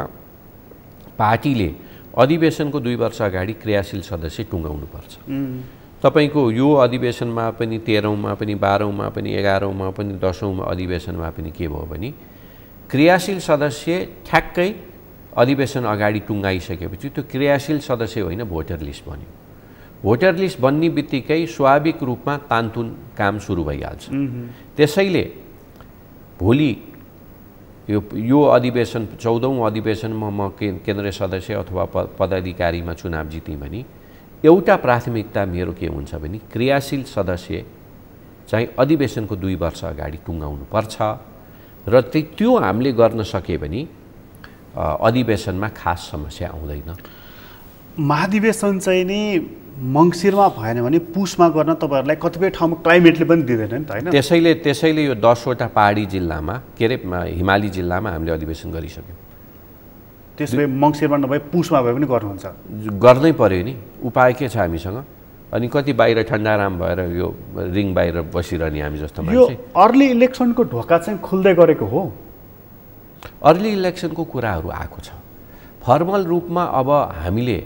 पार्टीले अधिवेशनको 2 वर्ष अगाडि क्रियाशील सदस्य टुङ्गाउनुपर्छ। तपाईको यो अधिवेशनमा पनि 13औँमा पनि 12औँमा पनि 11औँमा पनि 10औँमा अधिवेशनमा पनि के भयो भने क्रियाशील सदस्य ठ्याक्कै अधिवेशन अगाडि टुङ्गाइसकेपछि त्यो क्रियाशील सदस्य होइन, भोटर लिस्ट बन्यो। भोटर लिस्ट बन्ने बित्तिकै स्वाभाविक रूपमा तानतुन काम सुरु भइहाल्छ। त्यसैले भोलि यो अधिवेशन 14औँ अधिवेशनमा म केन्द्रीय सदस्य अथवा पदाधिकारीमा चुनाव जितेँ भने एउटा प्राथमिकता मेरो के हुन्छ भने क्रियाशील सदस्य चाहिँ अधिवेशनको 2 वर्ष अगाडि टुङ्गाउनु पर्छ र त्यो हामीले गर्न सके भने अधिवेशनमा खास समस्या आउँदैन। महाधिवेशन चाहिँ नि मङ्सिरमा भएन भने पुसमा गर्न तपाईँहरूलाई कतिपय ठाउँमा क्लाइमेटले पनि दिँदैन नि त होइन? त्यसैले यो 10वटा पहाडी जिल्लामा के अरे हिमाली जिल्लामा हामीले अधिवेशन गरिसक्यौँ। त्यसले मङ्सिरमा नभए पुसमा भए पनि गर्नुहुन्छ? गर्नै पर्यो नि, उपाय के छ हामीसँग? अनि कति बाहिर ठन्डाराम भएर यो रिङ बाहिर बसिरहने हामी जस्तो मान्छे? यो अर्ली इलेक्सनको ढोका चाहिँ खुल्दै गरेको हो? अर्ली इलेक्सनको कुराहरू आएको छ फर्मल रूपमा। अब हामीले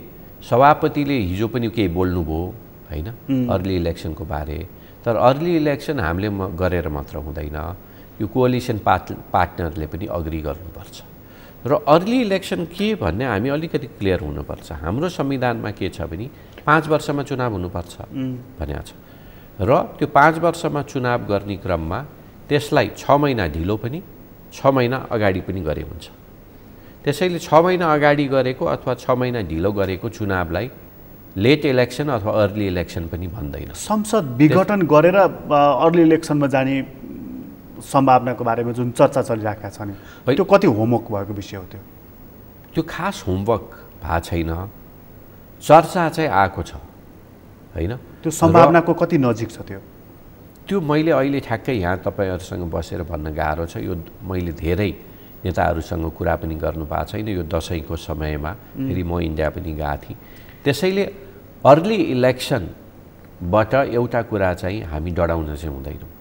सभापतिले हिजो पनि केही बोल्नुभयो होइन अर्ली इलेक्सनको बारे, तर अर्ली इलेक्सन हामीले गरेर मात्र हुँदैन, यो कोअलिसन पार्टनरले पनि अग्री गर्नुपर्छ। र अर्ली इलेक्सन के भन्ने हामी अलिकति क्लियर हुनुपर्छ। हाम्रो संविधानमा के छ भने 5 वर्षमा चुनाव हुनुपर्छ भनेको छ, र त्यो 5 वर्षमा चुनाव गर्ने क्रममा त्यसलाई 6 महिना ढिलो पनि 6 महिना अगाडि पनि गरे हुन्छ। त्यसैले 6 महिना अगाडि गरेको अथवा 6 महिना ढिलो गरेको चुनावलाई लेट इलेक्सन अथवा अर्ली इलेक्सन पनि भन्दैन। संसद विघटन गरेर अर्ली इलेक्सनमा जाने सम्भावनाको बारेमा जुन चर्चा चलिरहेका छ नि, त्यो कति होमवर्क भएको विषय हो? त्यो खास होमवर्क भएको छैन, चर्चा चाहिँ आएको छ होइन। त्यो सम्भावनाको कति नजिक छ त्यो मैले अहिले ठ्याक्कै यहाँ तपाईँहरूसँग बसेर भन्न गाह्रो छ। यो मैले धेरै नेताहरूसँग कुरा पनि गर्नु भएको छैन। यो दसैँको समयमा फेरि म इन्डिया पनि गएको थिएँ। त्यसैले अर्ली इलेक्सनबाट एउटा कुरा चाहिँ हामी डराउन चाहिँ हुँदैनौँ,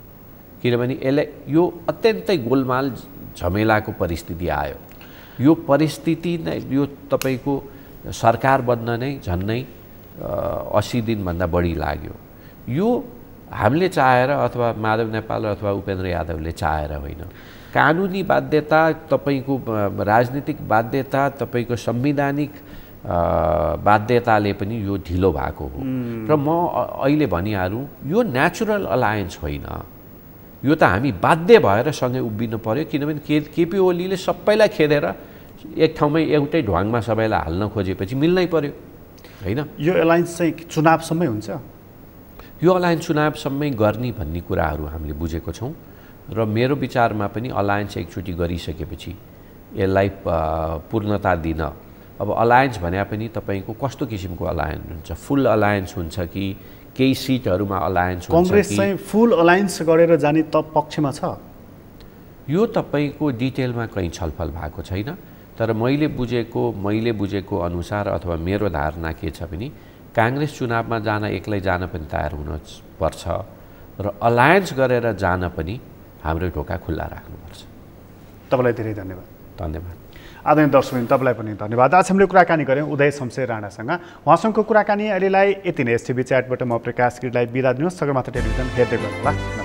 किनभने यो अत्यन्तै गोलमाल झमेलाको परिस्थिति आयो। यो परिस्थिति नै यो तपाईँको सरकार बन्न नै झन्नै 80 दिनभन्दा बढी लाग्यो। यो हामीले चाहेर अथवा माधव नेपाल अथवा उपेन्द्र यादवले चाहेर होइन, कानुनी बाध्यता, तपाईँको राजनीतिक बाध्यता, तपाईँको संवैधानिक बाध्यताले पनि यो ढिलो भएको हो। र म अहिले भनिहालौँ, यो नेचुरल अलायन्स होइन, यो त हामी बाध्य भएर सँगै उभिनु पर्यो। किनभने केपी ओलीले सबैलाई खेदेर एक ठाउँमै एउटै ढ्वाङमा सबैलाई हाल्न खोजेपछि मिल्नै पर्यो होइन। यो एलायन्स चाहिँ चुनावसम्मै हुन्छ? यो अलायन्स चुनावसम्मै गर्ने भन्ने कुराहरू हामीले बुझेको छौँ र मेरो विचारमा पनि अलायन्स एकचोटि गरिसकेपछि यसलाई पूर्णता दिन, अब अलायन्स भने पनि तपाईँको कस्तो किसिमको अलायन्स हुन्छ? फुल अलायन्स हुन्छ कि केही सिटहरूमा अलायन्स हुन्छ? कांग्रेस चाहिँ फुल अलायन्स गरेर जाने त पक्षमा छ? यो तपाईँको डिटेलमा कहीँ छलफल भएको छैन, तर मैले बुझेको अनुसार अथवा मेरो धारणा के छ भने कांग्रेस चुनावमा जान एक्लै जान पनि तयार हुनुपर्छ र अलायन्स गरेर जान पनि हाम्रो ढोका खुल्ला राख्नुपर्छ। तपाईँलाई धेरै धन्यवाद। धन्यवाद। आदरणीय दर्शकवृन्द, तपाईँलाई पनि धन्यवाद। आज हामीले कुराकानी गऱ्यौँ उदय शमशेर राणासँग। उहाँसँगको कुराकानी अहिलेलाई यति नै। एसटिभी च्याटबाट म प्रकाश गिरीलाई बिदा दिनुहोस्। सगरमाथा टेलिभिजन हेर्दै गर्नुहोला।